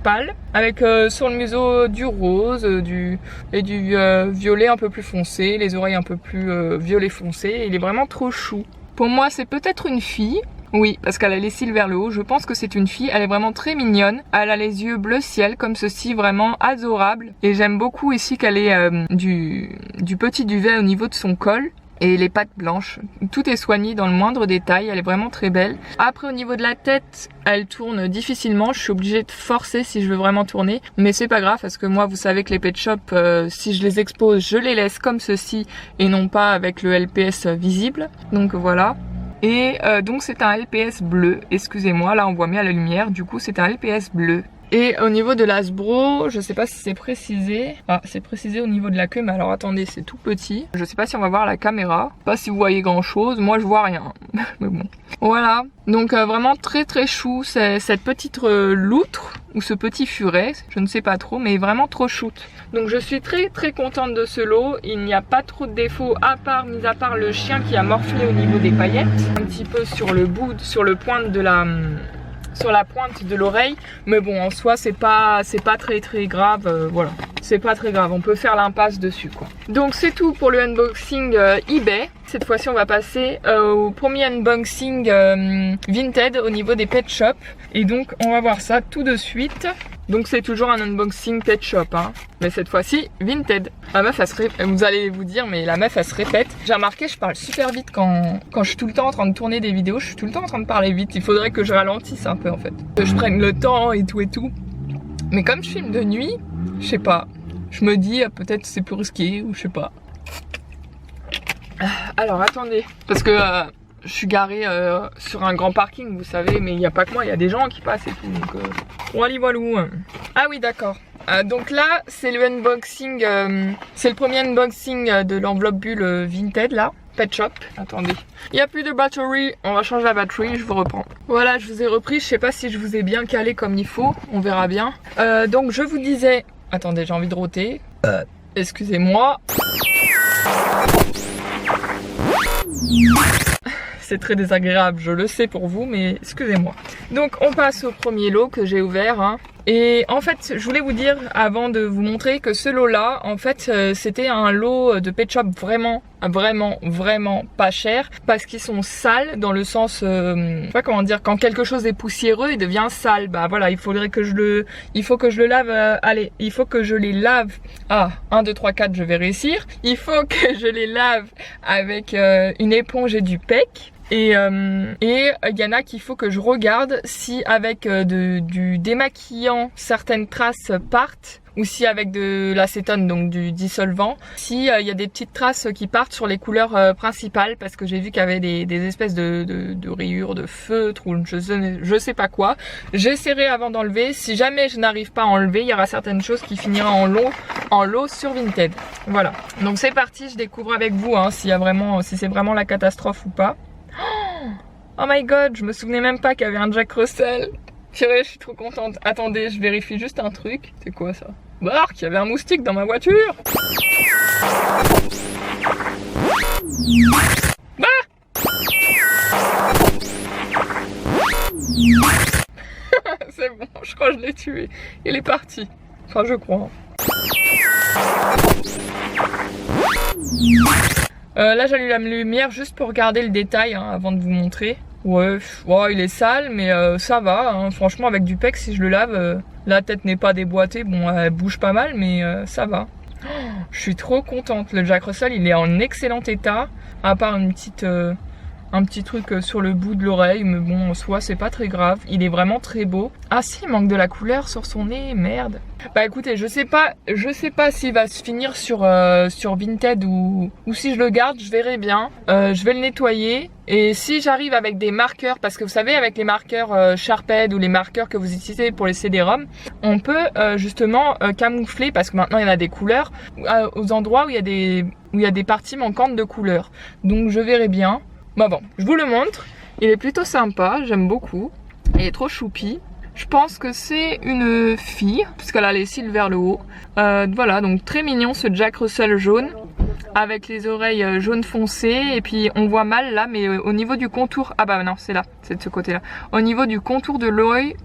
pâle, avec sur le museau du rose du violet un peu plus foncé, les oreilles un peu plus violet foncé. Il est vraiment trop chou. Pour moi, c'est peut-être une fille. Oui, parce qu'elle a les cils vers le haut, je pense que c'est une fille, elle est vraiment très mignonne. Elle a les yeux bleu ciel comme ceci, vraiment adorable. Et j'aime beaucoup ici qu'elle ait du petit duvet au niveau de son col. Et les pattes blanches, tout est soigné dans le moindre détail, elle est vraiment très belle. Après au niveau de la tête, elle tourne difficilement, je suis obligée de forcer si je veux vraiment tourner. Mais c'est pas grave parce que moi vous savez que les pet shops, si je les expose, je les laisse comme ceci et non pas avec le LPS visible. Donc voilà. Et donc c'est un LPS bleu, excusez-moi, là on voit mieux à la lumière, du coup c'est un LPS bleu. Et au niveau de l'Asbro, je sais pas si c'est précisé. Ah, c'est précisé au niveau de la queue, mais alors attendez, c'est tout petit. Je sais pas si on va voir la caméra. Pas si vous voyez grand chose, moi je vois rien. Mais bon. Voilà, donc vraiment très chou, cette petite loutre, ou ce petit furet, je ne sais pas trop, mais vraiment trop shoot. Donc je suis très contente de ce lot, il n'y a pas trop de défauts mis à part le chien qui a morflé au niveau des paillettes. Un petit peu sur le bout, sur la pointe de l'oreille, mais bon en soi c'est pas très grave, voilà, c'est pas très grave, on peut faire l'impasse dessus quoi. Donc c'est tout pour le unboxing eBay. Cette fois-ci on va passer au premier unboxing Vinted au niveau des pet shops, et donc on va voir ça tout de suite. Donc c'est toujours un unboxing pet shop hein, mais cette fois-ci Vinted. La meuf elle se répète, vous allez vous dire mais la meuf elle se répète. J'ai remarqué je parle super vite quand je suis tout le temps en train de tourner des vidéos, je suis tout le temps en train de parler vite. Il faudrait que je ralentisse un peu en fait, que je prenne le temps et tout. Mais comme je filme de nuit, je sais pas, je me dis peut-être c'est plus risqué ou je sais pas. Alors attendez, parce que je suis garée sur un grand parking vous savez, mais il n'y a pas que moi, il y a des gens qui passent et tout, donc voilà. Ah oui d'accord, donc là c'est le unboxing, c'est le premier unboxing de l'enveloppe bulle Vinted là. Pet Shop. Attendez. Il n'y a plus de batterie. On va changer la batterie. Je vous reprends. Voilà, je vous ai repris. Je sais pas si je vous ai bien calé comme il faut. On verra bien. Donc je vous disais... Attendez, j'ai envie de rôter. Excusez-moi. C'est très désagréable, je le sais pour vous, mais excusez-moi. Donc on passe au premier lot que j'ai ouvert. Hein. Et en fait, je voulais vous dire avant de vous montrer que ce lot-là, en fait, c'était un lot de Pet Shop vraiment pas cher parce qu'ils sont sales dans le sens, je sais pas comment dire, quand quelque chose est poussiéreux, il devient sale. Bah voilà, il faut que je le lave. Allez, il faut que je les lave. Ah, 1, 2, 3, 4, je vais réussir. Il faut que je les lave avec une éponge et du PEC. Et il y en a qu'il faut que je regarde si avec du démaquillant certaines traces partent ou si avec de l'acétone, donc du dissolvant, si il y a des petites traces qui partent sur les couleurs principales, parce que j'ai vu qu'il y avait des espèces de rayures, de feutre ou je sais pas quoi. J'essaierai avant d'enlever. Si jamais je n'arrive pas à enlever, il y aura certaines choses qui finiront en lot sur Vinted. Voilà. Donc c'est parti, je découvre avec vous hein, si c'est vraiment la catastrophe ou pas. Oh my god, je me souvenais même pas qu'il y avait un Jack Russell. Purée, je suis trop contente. Attendez, je vérifie juste un truc. C'est quoi ça? Bark, il y avait un moustique dans ma voiture. Bah c'est bon, je crois que je l'ai tué. Il est parti. Enfin, je crois. Là j'allume la lumière juste pour regarder le détail hein, avant de vous montrer. Ouais, il est sale mais ça va. Hein. Franchement avec du PEC si je le lave, la tête n'est pas déboîtée. Bon elle bouge pas mal mais ça va. Oh, je suis trop contente. Le Jack Russell il est en excellent état. À part un petit truc sur le bout de l'oreille. Mais bon en soi c'est pas très grave. Il est vraiment très beau. Ah si, il manque de la couleur sur son nez, merde. Bah écoutez, je sais pas s'il va se finir sur Vinted ou si je le garde, je verrai bien. Je vais le nettoyer et si j'arrive avec des marqueurs, parce que vous savez avec les marqueurs Sharped ou les marqueurs que vous utilisez pour les CD-ROM, on peut justement camoufler, parce que maintenant il y en a des couleurs, aux endroits où il y a des parties manquantes de couleurs. Donc je verrai bien. Bah bon, je vous le montre. Il est plutôt sympa, j'aime beaucoup. Il est trop choupi. Je pense que c'est une fille, puisqu'elle a les cils vers le haut. Voilà, donc très mignon ce Jack Russell jaune, avec les oreilles jaune foncé. Et puis on voit mal là, mais au niveau du contour... Ah bah non, c'est là, c'est de ce côté-là. Au niveau du contour de l'œil...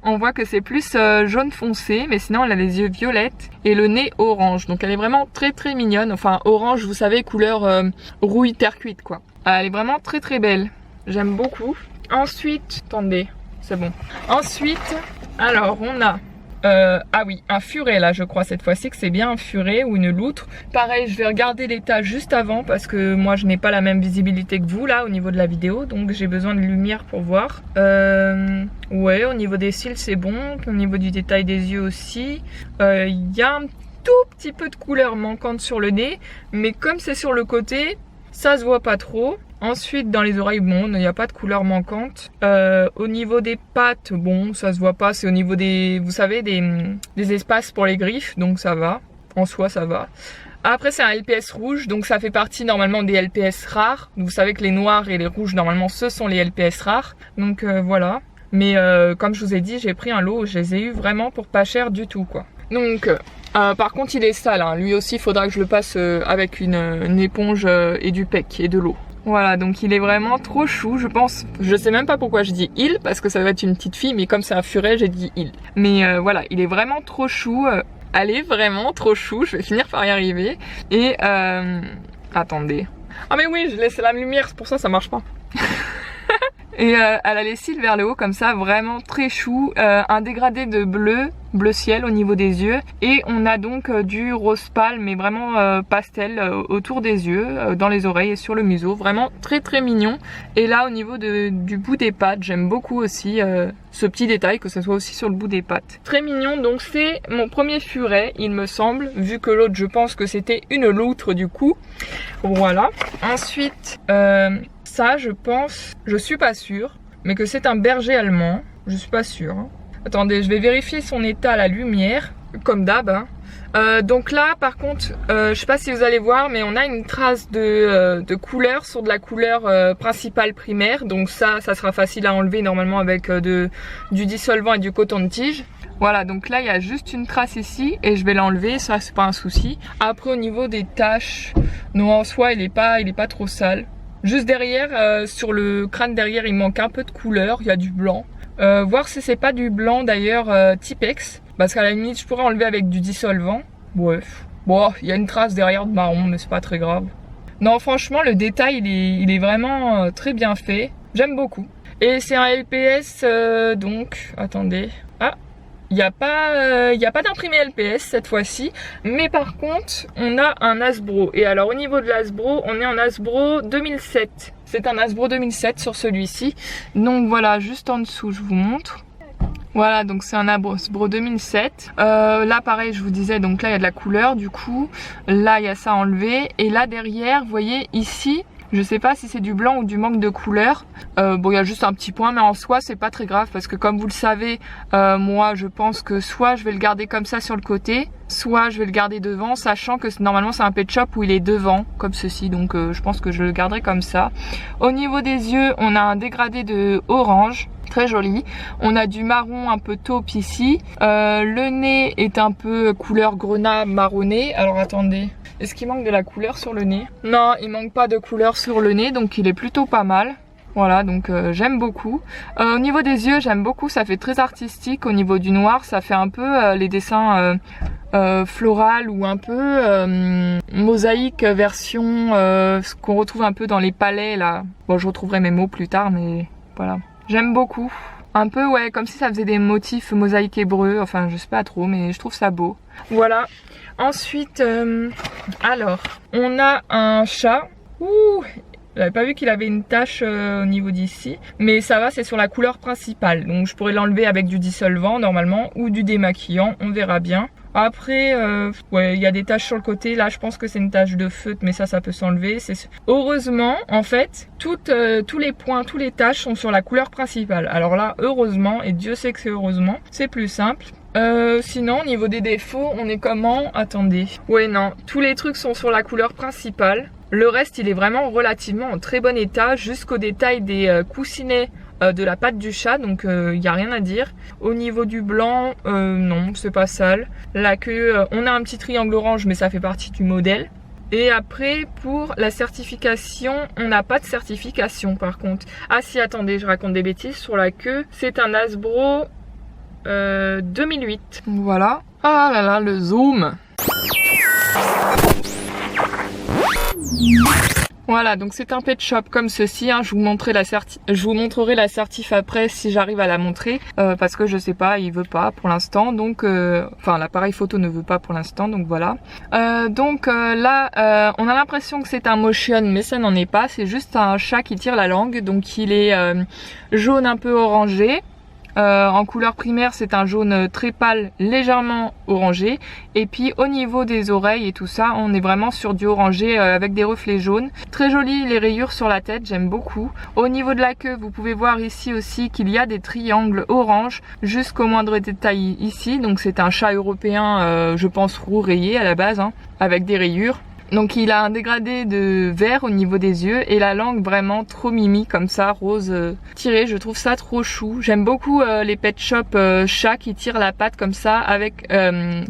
on voit que c'est plus jaune foncé, mais sinon elle a les yeux violettes et le nez orange. Donc elle est vraiment très très mignonne. Enfin orange, vous savez, couleur rouille terre cuite quoi. Elle est vraiment très très belle. J'aime beaucoup. Ensuite, attendez, c'est bon. Ensuite, alors on a, ah oui, un furet là, je crois cette fois-ci que c'est bien un furet ou une loutre. Pareil, je vais regarder l'état juste avant parce que moi je n'ai pas la même visibilité que vous là au niveau de la vidéo, donc j'ai besoin de lumière pour voir. Ouais, au niveau des cils c'est bon, au niveau du détail des yeux aussi. Il y a un tout petit peu de couleur manquante sur le nez, mais comme c'est sur le côté, ça se voit pas trop. Ensuite dans les oreilles, bon, il n'y a pas de couleur manquante. Au niveau des pattes, bon, ça se voit pas. C'est au niveau des, vous savez, des espaces pour les griffes, donc ça va. En soi, ça va. Après, c'est un LPS rouge, donc ça fait partie normalement des LPS rares. Vous savez que les noirs et les rouges, normalement, ce sont les LPS rares. Donc voilà. Mais comme je vous ai dit, j'ai pris un lot où je les ai eu vraiment pour pas cher du tout, quoi. Donc... par contre il est sale, hein. Lui aussi il faudra que je le passe avec une éponge et du PEC et de l'eau. Voilà, donc il est vraiment trop chou, je pense. Je sais même pas pourquoi je dis il, parce que ça va être une petite fille, mais comme c'est un furet, j'ai dit il. Mais voilà, il est vraiment trop chou. Elle est vraiment trop chou, je vais finir par y arriver. Et attendez. Ah mais oui, je laisse la lumière, c'est pour ça marche pas. Et elle a les cils vers le haut comme ça, vraiment très chou. Un dégradé de bleu ciel au niveau des yeux. Et on a donc du rose pâle, mais vraiment pastel autour des yeux, dans les oreilles et sur le museau. Vraiment très très mignon. Et là au niveau du bout des pattes, j'aime beaucoup aussi ce petit détail, que ce soit aussi sur le bout des pattes. Très mignon, donc c'est mon premier furet, il me semble. Vu que l'autre, je pense que c'était une loutre du coup. Voilà. Ensuite... ça, je pense, je suis pas sûre, mais que c'est un berger allemand. Je suis pas sûre. Hein. Attendez, je vais vérifier son état à la lumière. comme d'hab, hein. Donc là par contre je sais pas si vous allez voir, mais on a une trace de couleur sur de la couleur principale primaire. Donc ça sera facile à enlever normalement avec du dissolvant et du coton-tige. Voilà, donc là il y a juste une trace ici et je vais l'enlever, ça c'est pas un souci. Après au niveau des taches, non, en soi il est pas trop sale. Juste derrière, sur le crâne derrière, il manque un peu de couleur, il y a du blanc. Voir si c'est pas du blanc d'ailleurs Tipex, parce qu'à la limite je pourrais enlever avec du dissolvant. Bref, bon, il y a une trace derrière de marron, mais c'est pas très grave. Non, franchement le détail il est vraiment très bien fait, j'aime beaucoup. Et c'est un LPS, donc attendez, ah, il n'y a pas d'imprimé LPS cette fois-ci, mais par contre on a un Hasbro. Et alors au niveau de l'Hasbro, on est en Hasbro 2007. C'est un Hasbro 2007 sur celui-ci. Donc voilà, juste en dessous je vous montre. Voilà, donc c'est un Hasbro 2007. Là pareil, je vous disais, donc là il y a de la couleur du coup. Là il y a ça enlevé. Et là derrière, vous voyez ici, je sais pas si c'est du blanc ou du manque de couleur. Bon, il y a juste un petit point, mais en soi c'est pas très grave parce que comme vous le savez, moi je pense que soit je vais le garder comme ça sur le côté, soit je vais le garder devant, sachant que normalement c'est un pet shop où il est devant comme ceci, donc je pense que je le garderai comme ça. Au niveau des yeux, on a un dégradé de orange, très joli. On a du marron un peu taupe ici. Le nez est un peu couleur grenat marronné. Alors attendez, est-ce qu'il manque de la couleur sur le nez? Non, il manque pas de couleur sur le nez, donc il est plutôt pas mal. Voilà, donc j'aime beaucoup. Au niveau des yeux, j'aime beaucoup, ça fait très artistique. Au niveau du noir, ça fait un peu les dessins floral ou un peu mosaïque version ce qu'on retrouve un peu dans les palais là. Bon, je retrouverai mes mots plus tard, mais voilà. J'aime beaucoup. Un peu, ouais, comme si ça faisait des motifs mosaïques hébreux. Enfin, je sais pas trop, mais je trouve ça beau. Voilà. Ensuite, alors, on a un chat. Ouh, j'avais pas vu qu'il avait une tache au niveau d'ici. Mais ça va, c'est sur la couleur principale. Donc, je pourrais l'enlever avec du dissolvant, normalement, ou du démaquillant. On verra bien. Après, ouais, il y a des taches sur le côté. Là, je pense que c'est une tache de feutre, mais ça peut s'enlever. Heureusement, en fait, tous les points, tous les taches sont sur la couleur principale. Alors là, heureusement, et Dieu sait que c'est heureusement, c'est plus simple. Sinon, au niveau des défauts, on est comment? Attendez. Ouais, non, tous les trucs sont sur la couleur principale. Le reste, il est vraiment relativement en très bon état, jusqu'au détail des coussinets de la patte du chat, donc il n'y a rien à dire. Au niveau du blanc, non, c'est pas sale. La queue, on a un petit triangle orange, mais ça fait partie du modèle. Et après, pour la certification, on n'a pas de certification par contre. Ah si, attendez, je raconte des bêtises. Sur la queue, c'est un Hasbro 2008. Voilà. Ah là là, le zoom. Voilà, donc c'est un pet shop comme ceci, hein. Je vous montrerai la certif après si j'arrive à la montrer, parce que je sais pas, il veut pas pour l'instant, donc enfin l'appareil photo ne veut pas pour l'instant, donc voilà. Là, on a l'impression que c'est un motion, mais ça n'en est pas, c'est juste un chat qui tire la langue, donc il est jaune un peu orangé. En couleur primaire, c'est un jaune très pâle, légèrement orangé. Et puis au niveau des oreilles et tout ça, on est vraiment sur du orangé avec des reflets jaunes. Très joli les rayures sur la tête, j'aime beaucoup. Au niveau de la queue, vous pouvez voir ici aussi qu'il y a des triangles orange jusqu'au moindre détail ici. Donc c'est un chat européen, je pense roux rayé à la base, hein, avec des rayures. Donc il a un dégradé de vert au niveau des yeux et la langue vraiment trop mimi comme ça, rose tirée, je trouve ça trop chou. J'aime beaucoup les pet shop chats qui tirent la patte comme ça, avec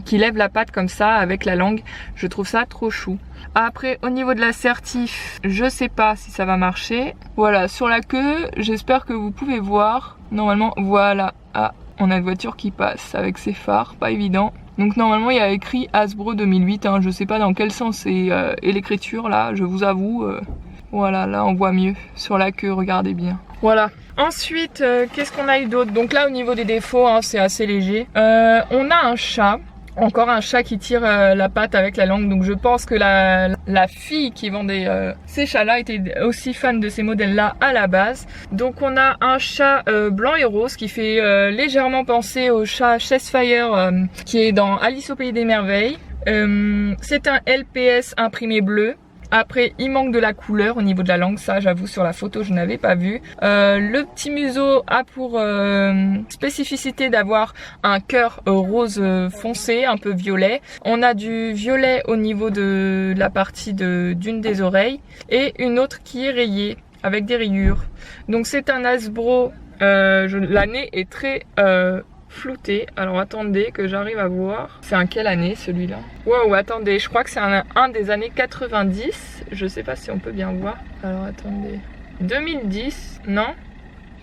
qui lèvent la patte comme ça avec la langue, je trouve ça trop chou. Après au niveau de la certif, je sais pas si ça va marcher. Voilà, sur la queue, j'espère que vous pouvez voir. Normalement, voilà, ah, on a une voiture qui passe avec ses phares, pas évident. Donc normalement il y a écrit Hasbro 2008, hein, je sais pas dans quel sens est l'écriture là, je vous avoue. Voilà, là on voit mieux sur la queue, regardez bien. Voilà. Ensuite, qu'est-ce qu'on a eu d'autre? Donc là au niveau des défauts, hein, c'est assez léger. On a un chat. Encore un chat qui tire la patte avec la langue, donc je pense que la fille qui vendait ces chats-là était aussi fan de ces modèles-là à la base. Donc on a un chat blanc et rose qui fait légèrement penser au chat Cheshire qui est dans Alice au Pays des Merveilles. C'est un LPS imprimé bleu. Après, il manque de la couleur au niveau de la langue, ça j'avoue sur la photo je n'avais pas vu. Le petit museau a pour spécificité d'avoir un cœur rose foncé, un peu violet. On a du violet au niveau de la partie d'une des oreilles et une autre qui est rayée avec des rayures. Donc c'est un Hasbro, l'année est très flouté. Alors attendez que j'arrive à voir. C'est un quelle année celui-là? Wow, attendez, je crois que c'est un des années 90. Je sais pas si on peut bien voir. Alors attendez. 2010, non?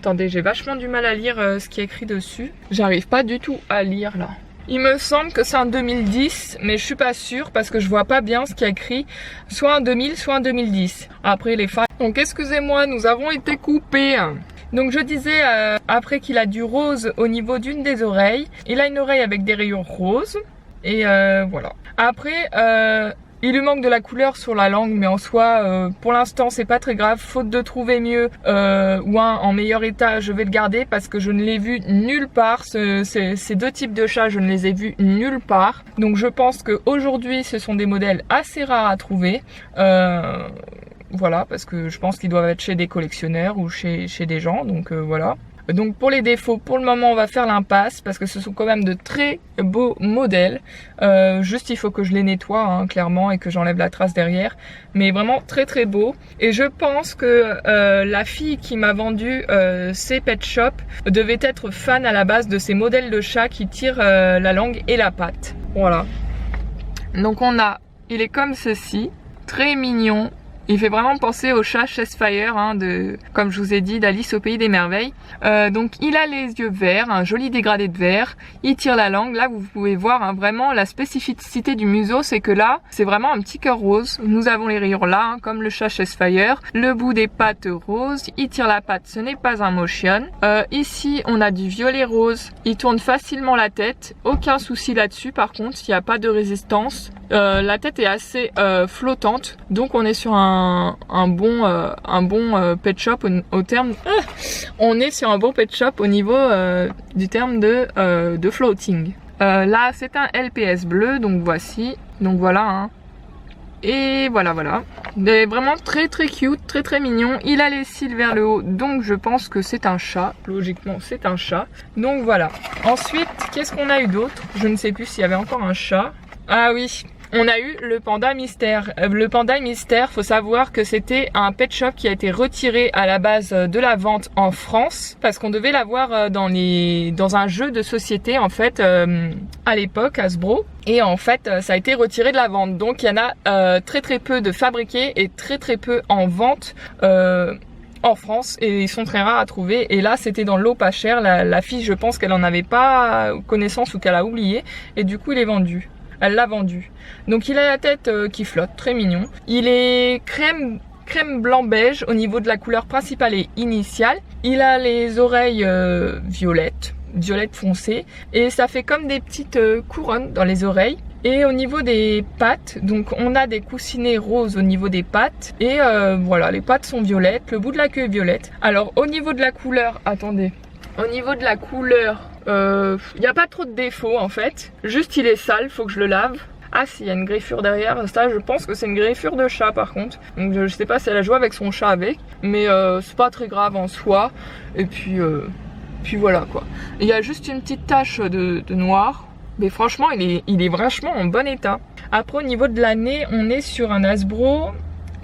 Attendez, j'ai vachement du mal à lire ce qui est écrit dessus. J'arrive pas du tout à lire là. Il me semble que c'est en 2010, mais je suis pas sûre parce que je vois pas bien ce qui est écrit. Soit en 2000, soit en 2010. Après les failles. Donc excusez-moi, nous avons été coupés. Donc je disais, après qu'il a du rose au niveau d'une des oreilles. Il a une oreille avec des rayures roses. Et voilà. Après, il lui manque de la couleur sur la langue, mais en soi, pour l'instant, c'est pas très grave. Faute de trouver mieux ou un en meilleur état, je vais le garder parce que je ne l'ai vu nulle part. Ces deux types de chats, je ne les ai vus nulle part. Donc je pense qu'aujourd'hui, ce sont des modèles assez rares à trouver. Voilà, parce que je pense qu'ils doivent être chez des collectionneurs ou chez des gens, donc voilà. Donc pour les défauts, pour le moment on va faire l'impasse parce que ce sont quand même de très beaux modèles. Juste il faut que je les nettoie hein, clairement et que j'enlève la trace derrière. Mais vraiment très très beau. Et je pense que la fille qui m'a vendu ces pet shops devait être fan à la base de ces modèles de chats qui tirent la langue et la patte. Voilà. Donc il est comme ceci, très mignon. Il fait vraiment penser au chat Cheshire, hein, comme je vous ai dit, d'Alice au pays des merveilles. Donc il a les yeux verts, un joli dégradé de vert. Il tire la langue. Là vous pouvez voir hein, vraiment la spécificité du museau, c'est que là c'est vraiment un petit cœur rose. Nous avons les rayures là, hein, comme le chat Cheshire. Le bout des pattes rose. Il tire la patte, ce n'est pas un motion. Ici on a du violet rose. Il tourne facilement la tête. Aucun souci là-dessus. Par contre, il n'y a pas de résistance. La tête est assez flottante. Donc on est sur un bon pet shop au terme. On est sur un bon pet shop au niveau du terme de floating. Là c'est un LPS bleu, donc voici. Donc voilà. Hein. Et voilà. Mais vraiment très très cute, très très mignon. Il a les cils vers le haut, donc je pense que c'est un chat. Logiquement c'est un chat. Donc voilà. Ensuite, qu'est-ce qu'on a eu d'autre? Je ne sais plus s'il y avait encore un chat. Ah oui. On a eu le panda mystère. Le panda mystère, faut savoir que c'était un pet shop qui a été retiré à la base de la vente en France parce qu'on devait l'avoir dans un jeu de société en fait à l'époque Hasbro. Et en fait ça a été retiré de la vente. Donc il y en a très très peu de fabriqués et très très peu en vente. En France et ils sont très rares à trouver et là c'était dans l'eau pas cher. La fille je pense qu'elle en avait pas connaissance ou qu'elle a oublié et du coup il est vendu. Elle l'a vendu. Donc il a la tête qui flotte, très mignon. Il est crème blanc beige au niveau de la couleur principale et initiale. Il a les oreilles violettes foncées et ça fait comme des petites couronnes dans les oreilles. Et au niveau des pattes, donc on a des coussinets roses au niveau des pattes et voilà, les pattes sont violettes, le bout de la queue est violette. Alors au niveau de la couleur, attendez. Au niveau de la couleur, il n'y a pas trop de défauts en fait. Juste il est sale, faut que je le lave. Ah si, il y a une griffure derrière. Ça, je pense que c'est une griffure de chat par contre. Donc je sais pas si elle a joué avec son chat avec. Mais c'est pas très grave en soi. Et puis voilà quoi. Il y a juste une petite tache de noir. Mais franchement, il est vachement en bon état. Après au niveau de l'année, on est sur un Hasbro.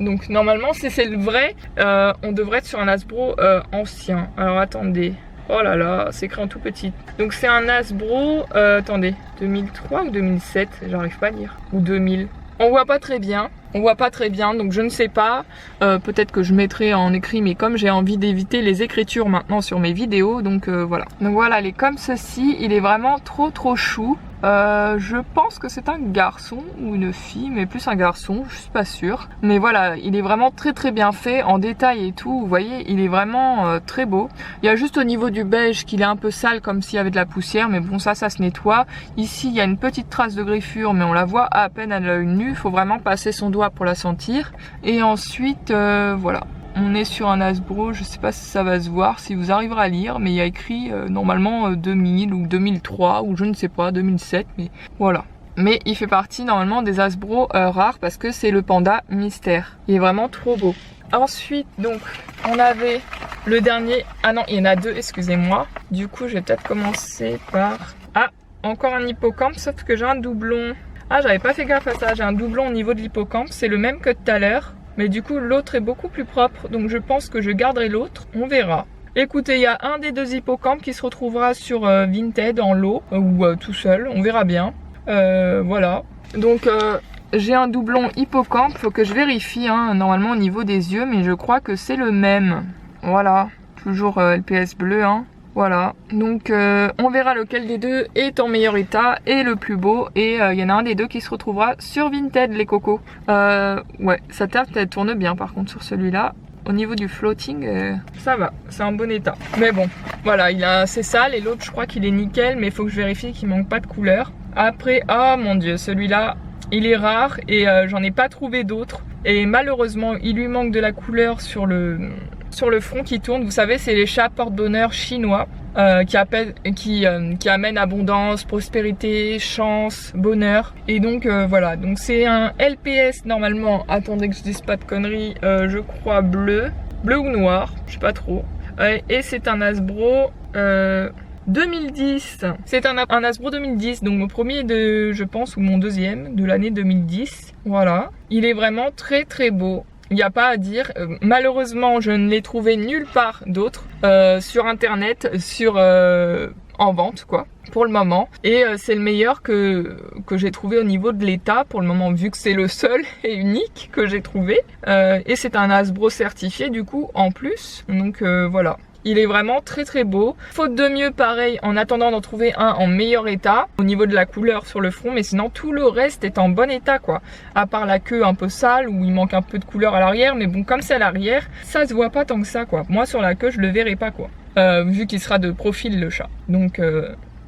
Donc normalement si c'est le vrai, on devrait être sur un Hasbro ancien. Alors attendez. Oh là là, c'est écrit en tout petit. Donc c'est un Hasbro, attendez, 2003 ou 2007, j'arrive pas à lire. Ou 2000. On voit pas très bien. Donc je ne sais pas. Peut-être que je mettrai en écrit, mais comme j'ai envie d'éviter les écritures maintenant sur mes vidéos, donc voilà. Donc voilà, il est comme ceci. Il est vraiment trop chou. Je pense que c'est un garçon ou une fille, mais plus un garçon, je suis pas sûre. Mais voilà, il est vraiment très bien fait en détail et tout. Vous voyez, il est vraiment très beau. Il y a juste au niveau du beige qu'il est un peu sale comme s'il y avait de la poussière, mais bon ça se nettoie. Ici il y a une petite trace de griffure, mais on la voit à peine à l'œil nu. Il faut vraiment passer son doigt pour la sentir. Et ensuite voilà. On est sur un Hasbro, je sais pas si ça va se voir, si vous arriverez à lire, mais il y a écrit normalement 2000 ou 2003 ou je ne sais pas, 2007, mais voilà. mais il fait partie normalement des Hasbro rares parce que c'est le panda mystère. Il est vraiment trop beau. Ensuite, donc, on avait le dernier. Ah non, il y en a deux, excusez-moi. Du coup, je vais peut-être commencer par... Ah, encore un hippocampe, sauf que j'ai un doublon. Ah, j'avais pas fait gaffe à ça. J'ai un doublon au niveau de l'hippocampe. C'est le même que tout à l'heure. Mais du coup, l'autre est beaucoup plus propre. Donc, je pense que je garderai l'autre. On verra. Écoutez, il y a un des deux hippocampes qui se retrouvera sur Vinted en lot. Ou tout seul. On verra bien. Voilà. Donc... j'ai un doublon hippocampe, faut que je vérifie hein, normalement au niveau des yeux, mais je crois que c'est le même. Voilà, toujours LPS bleu. Hein. Voilà, donc on verra lequel des deux est en meilleur état et le plus beau. Et il y en a un des deux qui se retrouvera sur Vinted, les cocos. Ouais, sa tête elle tourne bien par contre sur celui-là. Au niveau du floating, ça va, c'est en bon état. Mais bon, voilà, il est assez sale et l'autre je crois qu'il est nickel, mais il faut que je vérifie qu'il manque pas de couleur. Après, oh mon dieu, celui-là... il est rare et j'en ai pas trouvé d'autres. Et malheureusement, il lui manque de la couleur sur le front qui tourne. Vous savez, c'est les chats porte-bonheur chinois qui amènent abondance, prospérité, chance, bonheur. Et donc voilà, donc c'est un LPS normalement. Attendez que je dise pas de conneries, je crois bleu ou noir, je sais pas trop. Et c'est un Hasbro... 2010, c'est un Hasbro 2010, donc mon premier je pense, ou mon deuxième de l'année 2010. Voilà, il est vraiment très très beau. Il n'y a pas à dire. Malheureusement, je ne l'ai trouvé nulle part d'autre sur internet, en vente quoi, pour le moment. Et c'est le meilleur que j'ai trouvé au niveau de l'état pour le moment, vu que c'est le seul et unique que j'ai trouvé. Et c'est un Hasbro certifié du coup en plus. Donc voilà. Il est vraiment très très beau. Faute de mieux, pareil, en attendant d'en trouver un en meilleur état au niveau de la couleur sur le front, mais sinon tout le reste est en bon état quoi. À part la queue un peu sale où il manque un peu de couleur à l'arrière, mais bon, comme c'est à l'arrière, ça se voit pas tant que ça quoi. Moi sur la queue je le verrai pas quoi, vu qu'il sera de profil le chat. Donc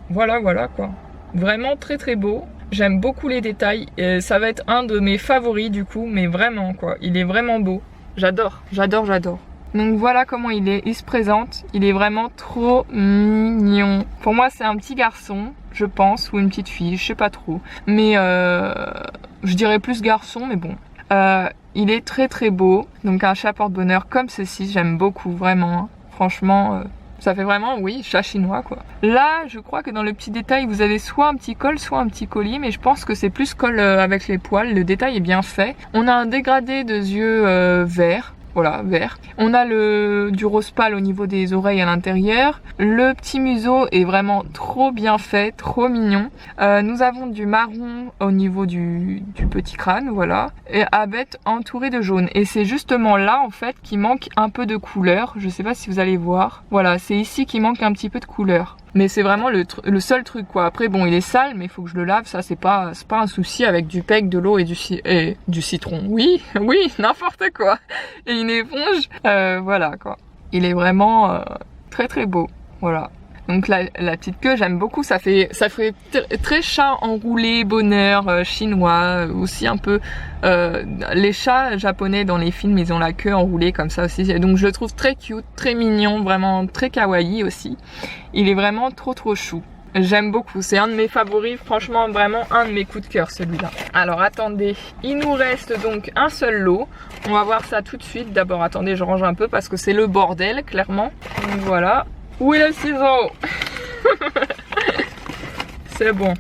voilà quoi. Vraiment très très beau. J'aime beaucoup les détails et ça va être un de mes favoris du coup, mais vraiment quoi. Il est vraiment beau. J'adore. Donc voilà comment il se présente. Il est vraiment trop mignon. Pour moi c'est un petit garçon, je pense, ou une petite fille, je sais pas trop. Mais je dirais plus garçon, mais bon. Il est très très beau. Donc un chat porte-bonheur comme ceci, j'aime beaucoup, vraiment. Franchement, ça fait vraiment, oui, chat chinois quoi. Là, je crois que dans le petit détail, vous avez soit un petit col, soit un petit collier. Mais je pense que c'est plus col avec les poils. Le détail est bien fait. On a un dégradé de yeux vert. Voilà, vert. On a du rose pâle au niveau des oreilles à l'intérieur. Le petit museau est vraiment trop bien fait, trop mignon. Nous avons du marron au niveau du petit crâne, voilà. Et à bête entouré de jaune. Et c'est justement là, en fait, qu'il manque un peu de couleur. Je sais pas si vous allez voir. Voilà, c'est ici qu'il manque un petit peu de couleur. Mais c'est vraiment le seul truc quoi. Après bon, il est sale, mais il faut que je le lave. Ça c'est pas un souci avec du peg, de l'eau et du citron. Oui, n'importe quoi. Et une éponge. Voilà quoi. Il est vraiment très très beau. Voilà. Donc la petite queue, j'aime beaucoup. Ça fait très chat enroulé, bonheur, chinois. Aussi un peu les chats japonais dans les films, ils ont la queue enroulée comme ça aussi. Donc je le trouve très cute, très mignon, vraiment très kawaii aussi. Il est vraiment trop chou. J'aime beaucoup, c'est un de mes favoris, franchement vraiment un de mes coups de cœur celui-là. Alors attendez, il nous reste donc un seul lot. On va voir ça tout de suite. D'abord attendez, je range un peu parce que c'est le bordel clairement. Donc voilà. Où est le ciseau? C'est bon.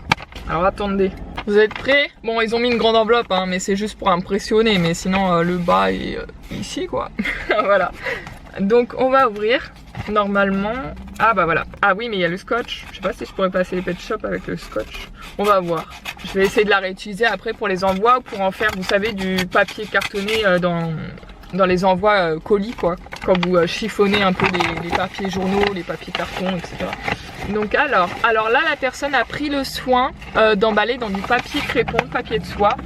Alors attendez. Vous êtes prêts? Bon, ils ont mis une grande enveloppe, hein, mais c'est juste pour impressionner. Mais sinon, le bas est ici, quoi. Voilà. Donc, on va ouvrir. Normalement... Ah, bah voilà. Ah oui, mais il y a le scotch. Je sais pas si je pourrais passer les pet shop avec le scotch. On va voir. Je vais essayer de la réutiliser après pour les envois ou pour en faire, vous savez, du papier cartonné dans les envois colis quoi, quand vous chiffonnez un peu les papiers journaux, les papiers cartons, etc. Donc alors là la personne a pris le soin d'emballer dans du papier crépon, papier de soie.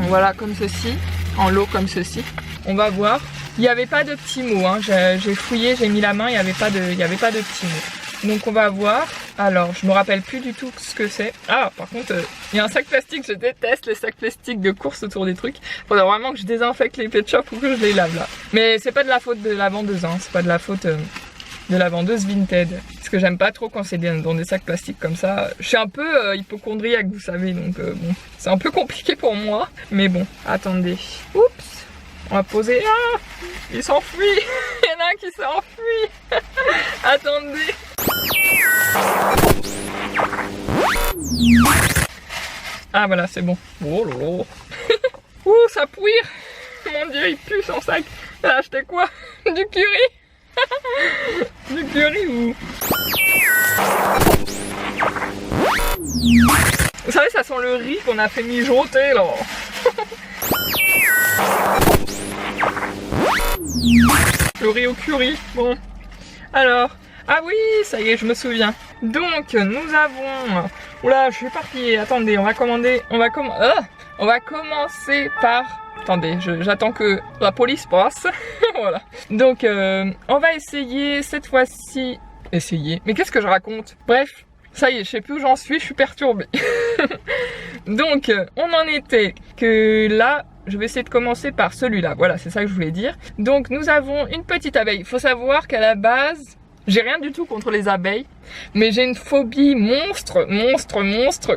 Voilà comme ceci, en lot comme ceci. On va voir. Il n'y avait pas de petits mots, hein. J'ai fouillé, j'ai mis la main, il n'y avait pas de petits mots. Donc on va voir. Alors je me rappelle plus du tout ce que c'est. Ah par contre il y a un sac plastique, je déteste les sacs plastiques de course autour des trucs. Faudrait vraiment que je désinfecte les pet shops ou que je les lave là. Mais c'est pas de la faute de la vendeuse, hein. C'est pas de la faute de la vendeuse Vinted. Parce que j'aime pas trop quand c'est dans des sacs plastiques comme ça. Je suis un peu hypochondriaque, vous savez, donc bon, c'est un peu compliqué pour moi. Mais bon, attendez. Oups, on va poser. Ah, il s'enfuit. Il y en a un qui s'enfuit. Attendez. Ah voilà, c'est bon. Oh là là. Ouh, ça pouire. Mon dieu, il pue son sac. Elle a acheté quoi? Du curry. Du curry ou... Vous savez, ça sent le riz qu'on a fait mijoter là. Le riz au curry. Bon. Alors. Ah oui, ça y est, je me souviens. Donc, nous avons... Oula, je suis éparpillée. Attendez, on va commencer par... Attendez, j'attends que la police passe. Voilà. Donc, on va essayer cette fois-ci... Essayer. Mais qu'est-ce que je raconte? Bref, ça y est, je sais plus où j'en suis, je suis perturbée. Donc, on en était que là... Je vais essayer de commencer par celui-là. Voilà, c'est ça que je voulais dire. Donc, nous avons une petite abeille. Il faut savoir qu'à la base... J'ai rien du tout contre les abeilles, mais j'ai une phobie monstre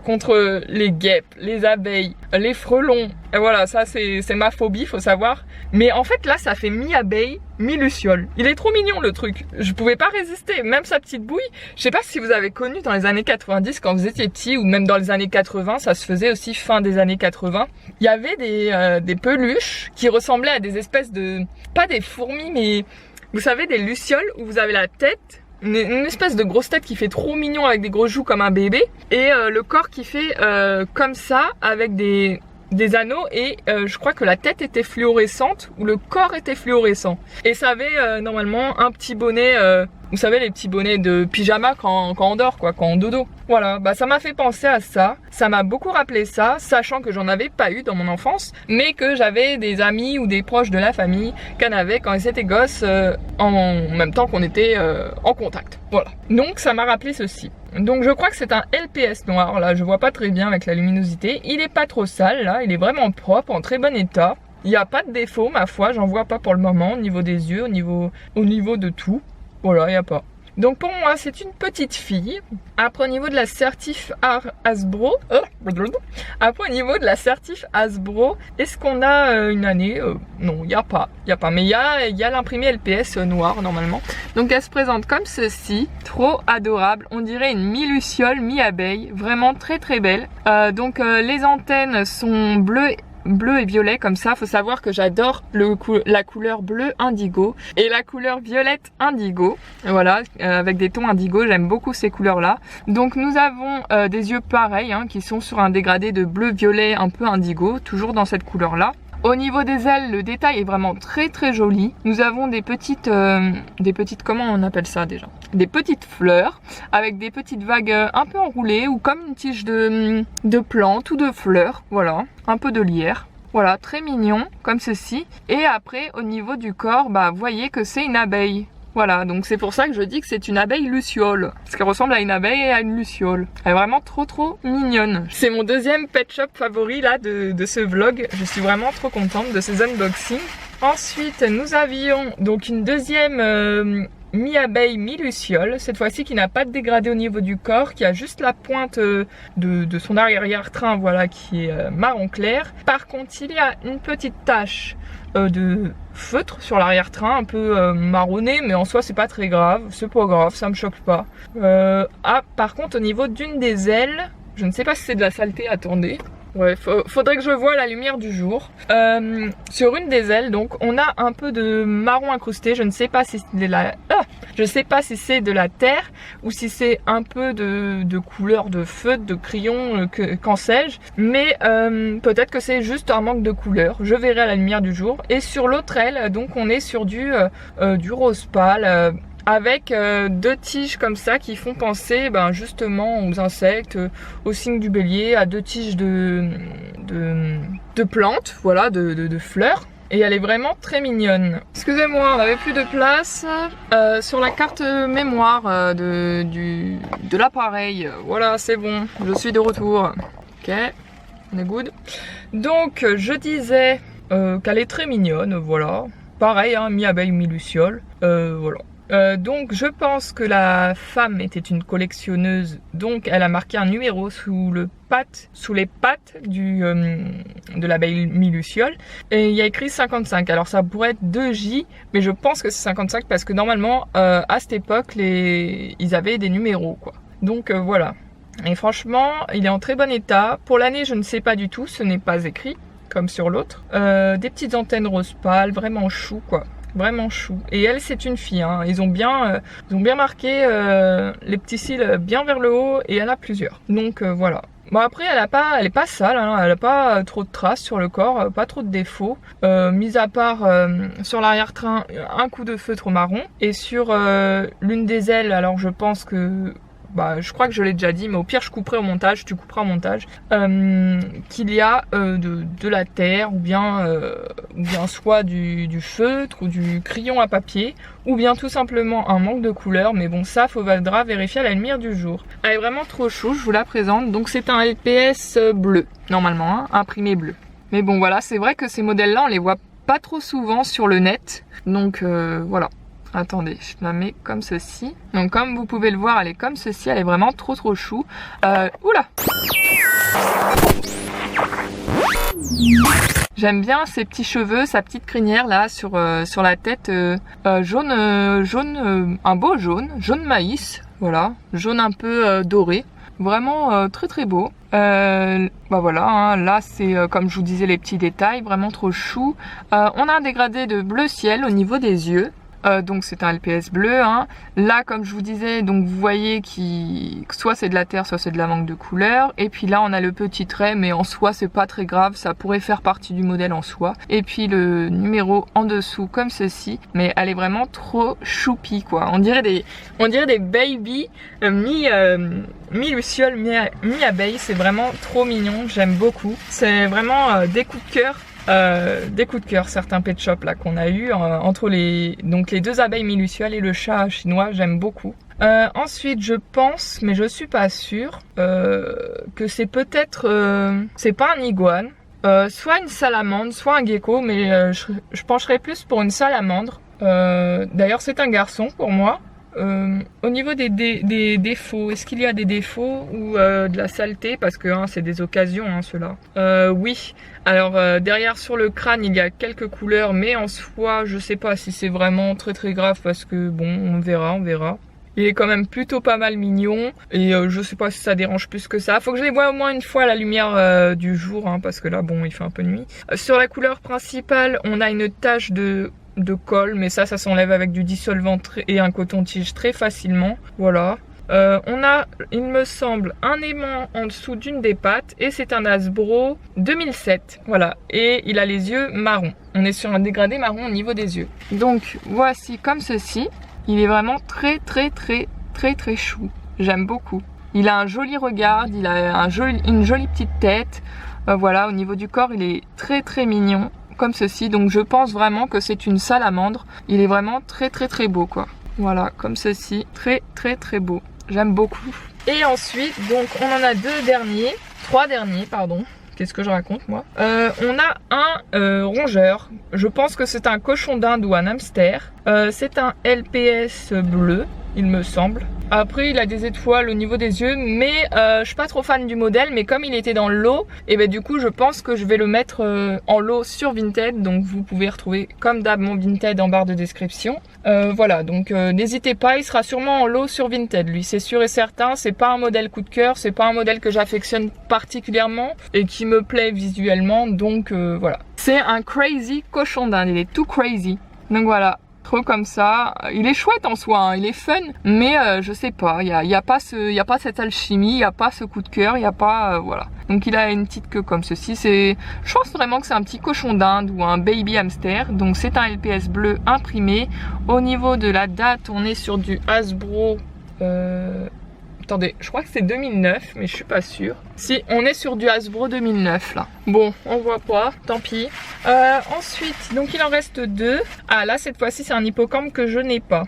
contre les guêpes, les abeilles, les frelons. Et voilà, ça c'est ma phobie, faut savoir. Mais en fait là, ça fait mi-abeille, mi-luciole. Il est trop mignon le truc. Je pouvais pas résister, même sa petite bouille. Je sais pas si vous avez connu dans les années 90 quand vous étiez petit, ou même dans les années 80, ça se faisait aussi fin des années 80. Il y avait des peluches qui ressemblaient à des espèces de... Pas des fourmis, mais... Vous savez, des lucioles où vous avez la tête, une espèce de grosse tête qui fait trop mignon avec des gros joues comme un bébé, et le corps qui fait comme ça avec des anneaux, et je crois que la tête était fluorescente ou le corps était fluorescent. Et ça avait normalement un petit bonnet, vous savez les petits bonnets de pyjama quand on dort quoi, quand on dodo. Voilà, bah ça m'a fait penser à ça, ça m'a beaucoup rappelé ça, sachant que j'en avais pas eu dans mon enfance, mais que j'avais des amis ou des proches de la famille qu'en avaient quand ils étaient gosses, en même temps qu'on était en contact. Voilà, donc ça m'a rappelé ceci. Donc je crois que c'est un LPS noir, là je vois pas très bien avec la luminosité, il est pas trop sale là, il est vraiment propre, en très bon état. Il n'y a pas de défaut ma foi, j'en vois pas pour le moment, au niveau des yeux, au niveau de tout. Voilà, il n'y a pas. Donc pour moi, c'est une petite fille. Après, au niveau de la certif Hasbro, est-ce qu'on a une année? Non, il n'y a pas. Mais il y a l'imprimé LPS noir normalement. Donc elle se présente comme ceci. Trop adorable. On dirait une mi-luciole, mi-abeille. Vraiment très très belle. Donc les antennes sont bleues et violet comme ça. Faut savoir que j'adore la couleur bleu indigo et la couleur violette indigo. Voilà, avec des tons indigo, j'aime beaucoup ces couleurs là. Donc nous avons des yeux pareils qui sont sur un dégradé de bleu violet un peu indigo, toujours dans cette couleur là. Au niveau des ailes, le détail est vraiment très très joli. Nous avons des petites, comment on appelle ça déjà? Des petites fleurs avec des petites vagues un peu enroulées ou comme une tige de plantes ou de fleurs. Voilà, un peu de lierre. Voilà, très mignon comme ceci. Et après, au niveau du corps, bah, voyez que c'est une abeille. Voilà, donc c'est pour ça que je dis que c'est une abeille luciole. Parce qu'elle ressemble à une abeille et à une luciole. Elle est vraiment trop mignonne. C'est mon deuxième pet shop favori là de ce vlog. Je suis vraiment trop contente de ces unboxings. Ensuite, nous avions donc une deuxième mi-abeille, mi-luciole. Cette fois-ci qui n'a pas de dégradé au niveau du corps, qui a juste la pointe de son arrière-train, voilà, qui est marron clair. Par contre, il y a une petite tache de feutre sur l'arrière-train, un peu marronné, mais en soi c'est pas très grave, ça me choque pas. Par contre au niveau d'une des ailes, je ne sais pas si c'est de la saleté, attendez. Ouais, faudrait que je voie la lumière du jour. Sur une des ailes, donc, on a un peu de marron incrusté. Je ne sais pas si c'est de la... je sais pas si c'est de la terre ou si c'est un peu de couleur de feutre, de crayon, qu'en sais-je. Mais peut-être que c'est juste un manque de couleur. Je verrai à la lumière du jour. Et sur l'autre aile, donc, on est sur du rose pâle. Avec deux tiges comme ça qui font penser justement aux insectes, au signe du bélier, à deux tiges de plantes, voilà, de fleurs. Et elle est vraiment très mignonne. Excusez-moi, on n'avait plus de place sur la carte mémoire de l'appareil. Voilà, c'est bon, je suis de retour. Ok, on est good. Donc, je disais qu'elle est très mignonne, voilà. Pareil, mi-abeille, mi-luciole, voilà. Donc je pense que la femme était une collectionneuse, donc elle a marqué un numéro sous les pattes de l'abeille mi-luciole, et il y a écrit 55. Alors ça pourrait être 2J, mais je pense que c'est 55 parce que normalement à cette époque ils avaient des numéros quoi. Donc voilà. Et franchement il est en très bon état. Pour l'année je ne sais pas du tout, ce n'est pas écrit comme sur l'autre. Des petites antennes rose pâle, vraiment chou quoi. Vraiment chou. Et elle c'est une fille hein. Ils ont bien marqué les petits cils bien vers le haut et elle a plusieurs. Donc voilà. Bon après elle est pas sale hein. Elle a pas trop de traces sur le corps, pas trop de défauts. Mis à part sur l'arrière-train un coup de feutre au marron. Et sur l'une des ailes, alors je pense que je crois que je l'ai déjà dit, mais au pire je couperai au montage, tu couperas au montage, qu'il y a de la terre ou bien soit du feutre ou du crayon à papier ou bien tout simplement un manque de couleur, mais bon ça faudra vérifier à la lumière du jour. Elle est vraiment trop chou, je vous la présente. Donc c'est un LPS bleu normalement, hein, imprimé bleu. Mais bon voilà, c'est vrai que ces modèles là on les voit pas trop souvent sur le net, donc voilà. Attendez, je la mets comme ceci. Donc comme vous pouvez le voir, elle est comme ceci, elle est vraiment trop chou. Oula! J'aime bien ses petits cheveux, sa petite crinière là sur la tête jaune, un beau jaune maïs, voilà, jaune un peu doré. Vraiment très beau. Voilà, hein, là c'est comme je vous disais les petits détails, vraiment trop chou. On a un dégradé de bleu ciel au niveau des yeux. Donc c'est un LPS bleu hein. Là comme je vous disais, donc vous voyez soit c'est de la terre, soit c'est de la manque de couleur. Et puis là on a le petit trait, mais en soi c'est pas très grave, ça pourrait faire partie du modèle en soi. Et puis le numéro en dessous comme ceci, mais elle est vraiment trop choupi quoi. On dirait des baby mi-luciole, mi-abeille, c'est vraiment trop mignon, j'aime beaucoup. C'est vraiment des coups de cœur. Certains pet shops là qu'on a eu entre les deux abeilles mi-lucioles et le chat chinois, j'aime beaucoup. Ensuite je pense, mais je suis pas sûre, que c'est peut-être c'est pas un iguane, soit une salamandre, soit un gecko, mais je pencherais plus pour une salamandre. D'ailleurs c'est un garçon pour moi. Au niveau des défauts, est-ce qu'il y a des défauts ou de la saleté? Parce que hein, c'est des occasions hein, ceux-là. Oui, alors derrière sur le crâne il y a quelques couleurs, mais en soi je sais pas si c'est vraiment très grave parce que bon on verra. Il est quand même plutôt pas mal mignon et je sais pas si ça dérange plus que ça. Faut que je les voie au moins une fois à la lumière du jour hein, parce que là bon il fait un peu nuit. Sur la couleur principale on a une tache de colle, mais ça s'enlève avec du dissolvant et un coton-tige très facilement. Voilà. On a, il me semble, un aimant en dessous d'une des pattes et c'est un Hasbro 2007. Voilà. Et il a les yeux marrons. On est sur un dégradé marron au niveau des yeux. Donc voici comme ceci. Il est vraiment très chou. J'aime beaucoup. Il a un joli regard, il a une jolie petite tête. Voilà, au niveau du corps, il est très mignon. Comme ceci, donc je pense vraiment que c'est une salamandre. Il est vraiment très beau quoi. Voilà, comme ceci, très beau. J'aime beaucoup. Et ensuite, donc on en a trois derniers, pardon. Qu'est-ce que je raconte moi? On a un rongeur. Je pense que c'est un cochon d'Inde ou un hamster. C'est un LPS bleu, il me semble. Après il a des étoiles au niveau des yeux, mais je suis pas trop fan du modèle, mais comme il était dans le lot, et ben du coup je pense que je vais le mettre en lot sur Vinted, donc vous pouvez retrouver comme d'hab mon Vinted en barre de description. Voilà, donc n'hésitez pas, il sera sûrement en lot sur Vinted, lui c'est sûr et certain. C'est pas un modèle coup de cœur, c'est pas un modèle que j'affectionne particulièrement et qui me plaît visuellement, donc voilà. C'est un crazy cochon d'Inde, il est tout crazy, donc voilà. Trop comme ça, il est chouette en soi, hein. Il est fun, mais je sais pas, il y a pas cette alchimie, il y a pas ce coup de cœur, il y a pas voilà. Donc il a une petite queue comme ceci, je pense vraiment que c'est un petit cochon d'Inde ou un baby hamster. Donc c'est un LPS bleu imprimé. Au niveau de la date, on est sur du Hasbro attendez, je crois que c'est 2009, mais je suis pas sûre. Si, on est sur du Hasbro 2009 là. Bon, on voit pas, tant pis. Ensuite, donc il en reste deux. Ah là, cette fois-ci, c'est un hippocampe que je n'ai pas.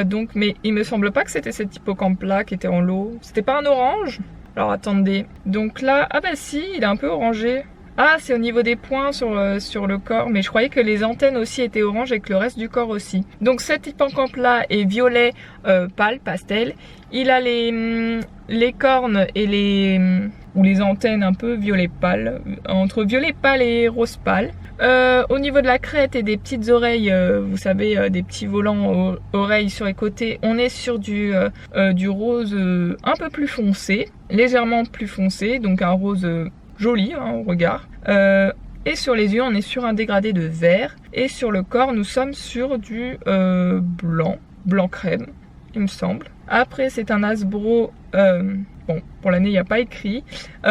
Donc, mais il me semble pas que c'était cet hippocampe là qui était en lot. C'était pas un orange? Alors attendez. Donc là, ah bah si, il est un peu orangé. Ah, c'est au niveau des points sur le corps, mais je croyais que les antennes aussi étaient orange et que le reste du corps aussi. Donc cet hippocampe là est violet pâle, pastel. Il a les cornes et les antennes un peu violet pâle, entre violet pâle et rose pâle. Au niveau de la crête et des petites oreilles, vous savez, des petits volants oreilles sur les côtés, on est sur du rose un peu plus foncé, légèrement plus foncé, donc un rose joli hein, au regard. Et sur les yeux, on est sur un dégradé de vert. Et sur le corps, nous sommes sur du blanc crème, il me semble. Après, c'est un Hasbro, bon, pour l'année, il n'y a pas écrit.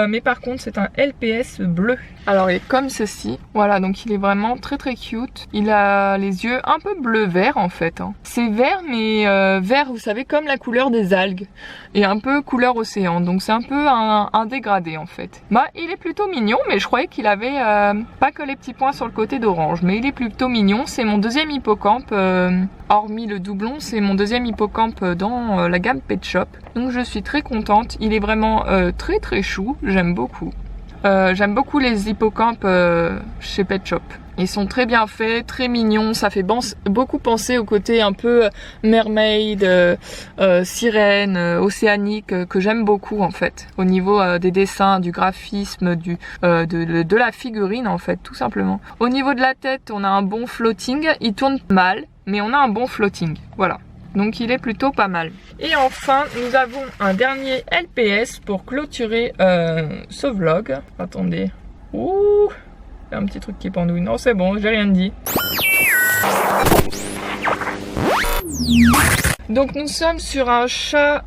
Mais par contre, c'est un LPS bleu. Alors, il est comme ceci. Voilà, donc il est vraiment très très cute. Il a les yeux un peu bleu-vert en fait. Hein. C'est vert, mais vert, vous savez, comme la couleur des algues. Et un peu couleur océan. Donc, c'est un peu un dégradé en fait. Bah, il est plutôt mignon, mais je croyais qu'il avait pas que les petits points sur le côté d'orange. Mais il est plutôt mignon. C'est mon deuxième hippocampe. Hormis le doublon, c'est mon deuxième hippocampe dans la gamme Pet Shop. Donc, je suis très contente. Il est vraiment très très chou. J'aime beaucoup. J'aime beaucoup les hippocampes chez Pet Shop. Ils sont très bien faits, très mignons. Ça fait beaucoup penser au côté un peu mermaid, sirène, océanique, que j'aime beaucoup en fait. Au niveau des dessins, du graphisme, de la figurine en fait, tout simplement. Au niveau de la tête, on a un bon floating. Il tourne mal, mais on a un bon floating. Voilà. Donc il est plutôt pas mal. Et enfin, nous avons un dernier LPS pour clôturer ce vlog. Attendez. Ouh, il y a un petit truc qui pendouille. Non, c'est bon, j'ai rien dit. Donc nous sommes sur un chat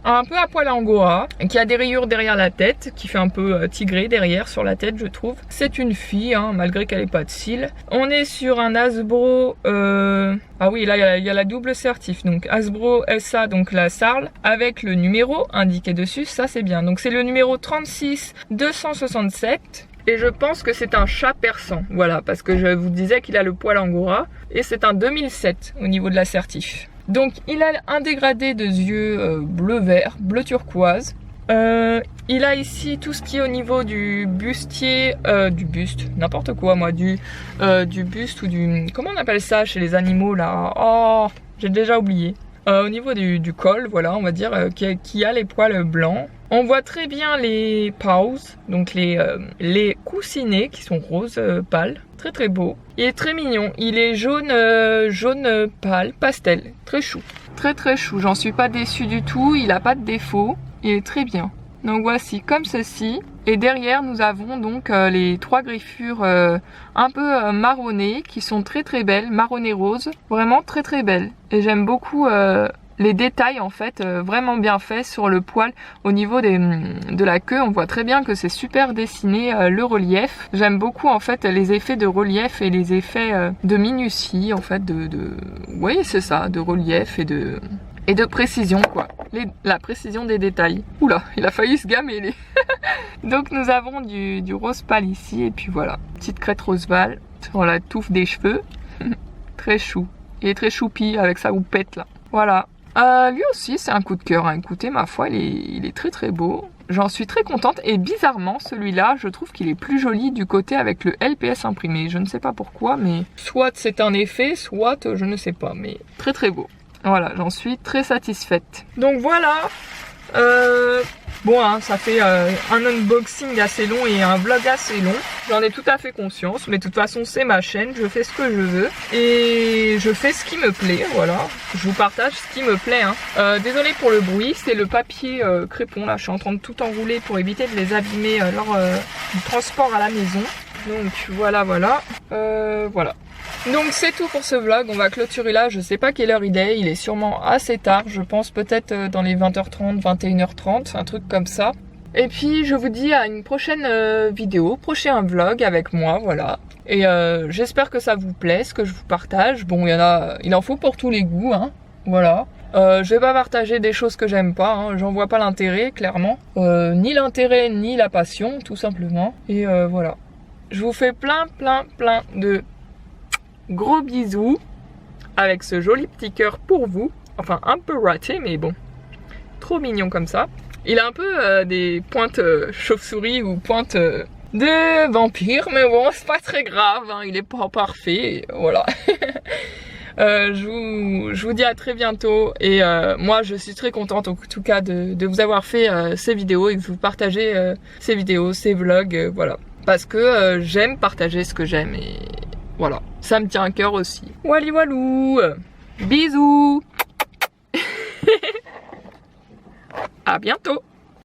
un peu à poil angora, qui a des rayures derrière la tête, qui fait un peu tigré derrière sur la tête, je trouve. C'est une fille, hein, malgré qu'elle n'ait pas de cils. On est sur un Hasbro, ah oui, là il y a la double certif, donc Hasbro SA, donc la Sarl, avec le numéro indiqué dessus, ça c'est bien. Donc c'est le numéro 36267. Et je pense que c'est un chat persan, voilà, parce que je vous disais qu'il a le poil angora, et c'est un 2007 au niveau de la certif. Donc il a un dégradé de yeux bleu-vert, bleu turquoise. Il a ici tout ce qui est au niveau du bustier, du buste, n'importe quoi moi, du buste ou du... Comment on appelle ça chez les animaux là? Oh, j'ai déjà oublié. Au niveau du col, voilà, on va dire, qui a les poils blancs. On voit très bien les paws, donc les coussinets qui sont roses pâles, très très beau. Il est très mignon, il est jaune pâle, pastel, très chou. Très très chou, j'en suis pas déçue du tout, il a pas de défaut, il est très bien. Donc voici comme ceci. Et derrière nous avons donc les trois griffures un peu marronnées qui sont très très belles, marronnées roses, vraiment très très belles. Et j'aime beaucoup les détails en fait, vraiment bien faits sur le poil. Au niveau de la queue, on voit très bien que c'est super dessiné, le relief. J'aime beaucoup en fait les effets de relief et les effets de minutie en fait, oui c'est ça, de relief et de précision quoi, la précision des détails. Oula, il a failli se gamer. Donc nous avons du rose pâle ici et puis voilà, petite crête rose pâle sur la touffe des cheveux. Très chou, il est très choupi avec sa houppette là. Voilà, lui aussi c'est un coup de cœur, hein. Écoutez ma foi, il est très très beau. J'en suis très contente et bizarrement celui-là je trouve qu'il est plus joli du côté avec le LPS imprimé. Je ne sais pas pourquoi, mais soit c'est un effet, soit je ne sais pas, mais très très beau. Voilà, j'en suis très satisfaite. Donc voilà, bon hein, ça fait un unboxing assez long et un vlog assez long. J'en ai tout à fait conscience, mais de toute façon c'est ma chaîne, je fais ce que je veux. Et je fais ce qui me plaît, voilà. Je vous partage ce qui me plaît. Hein. Désolée pour le bruit, c'est le papier crépon là. Je suis en train de tout enrouler pour éviter de les abîmer lors du transport à la maison. Donc voilà, voilà. Donc c'est tout pour ce vlog, on va clôturer là, je sais pas quelle heure il est sûrement assez tard, je pense peut-être dans les 20h30, 21h30, un truc comme ça. Et puis je vous dis à une prochaine vidéo, prochain vlog avec moi, voilà. Et j'espère que ça vous plaît, ce que je vous partage. Bon, il en faut pour tous les goûts, hein, voilà. Je vais pas partager des choses que j'aime pas, hein. J'en vois pas l'intérêt, clairement. Ni l'intérêt, ni la passion, tout simplement. Et voilà. Je vous fais plein de gros bisous avec ce joli petit cœur pour vous. Enfin un peu raté mais bon, trop mignon comme ça. Il a un peu des pointes chauve-souris ou pointes de vampire, mais bon, c'est pas très grave, hein, il est pas parfait, voilà. Je vous dis à très bientôt et moi je suis très contente en tout cas de vous avoir fait ces vidéos et que vous partagez ces vidéos, ces vlogs, voilà. Parce que j'aime partager ce que j'aime et voilà, ça me tient à cœur aussi. Wally walou, bisous. À bientôt.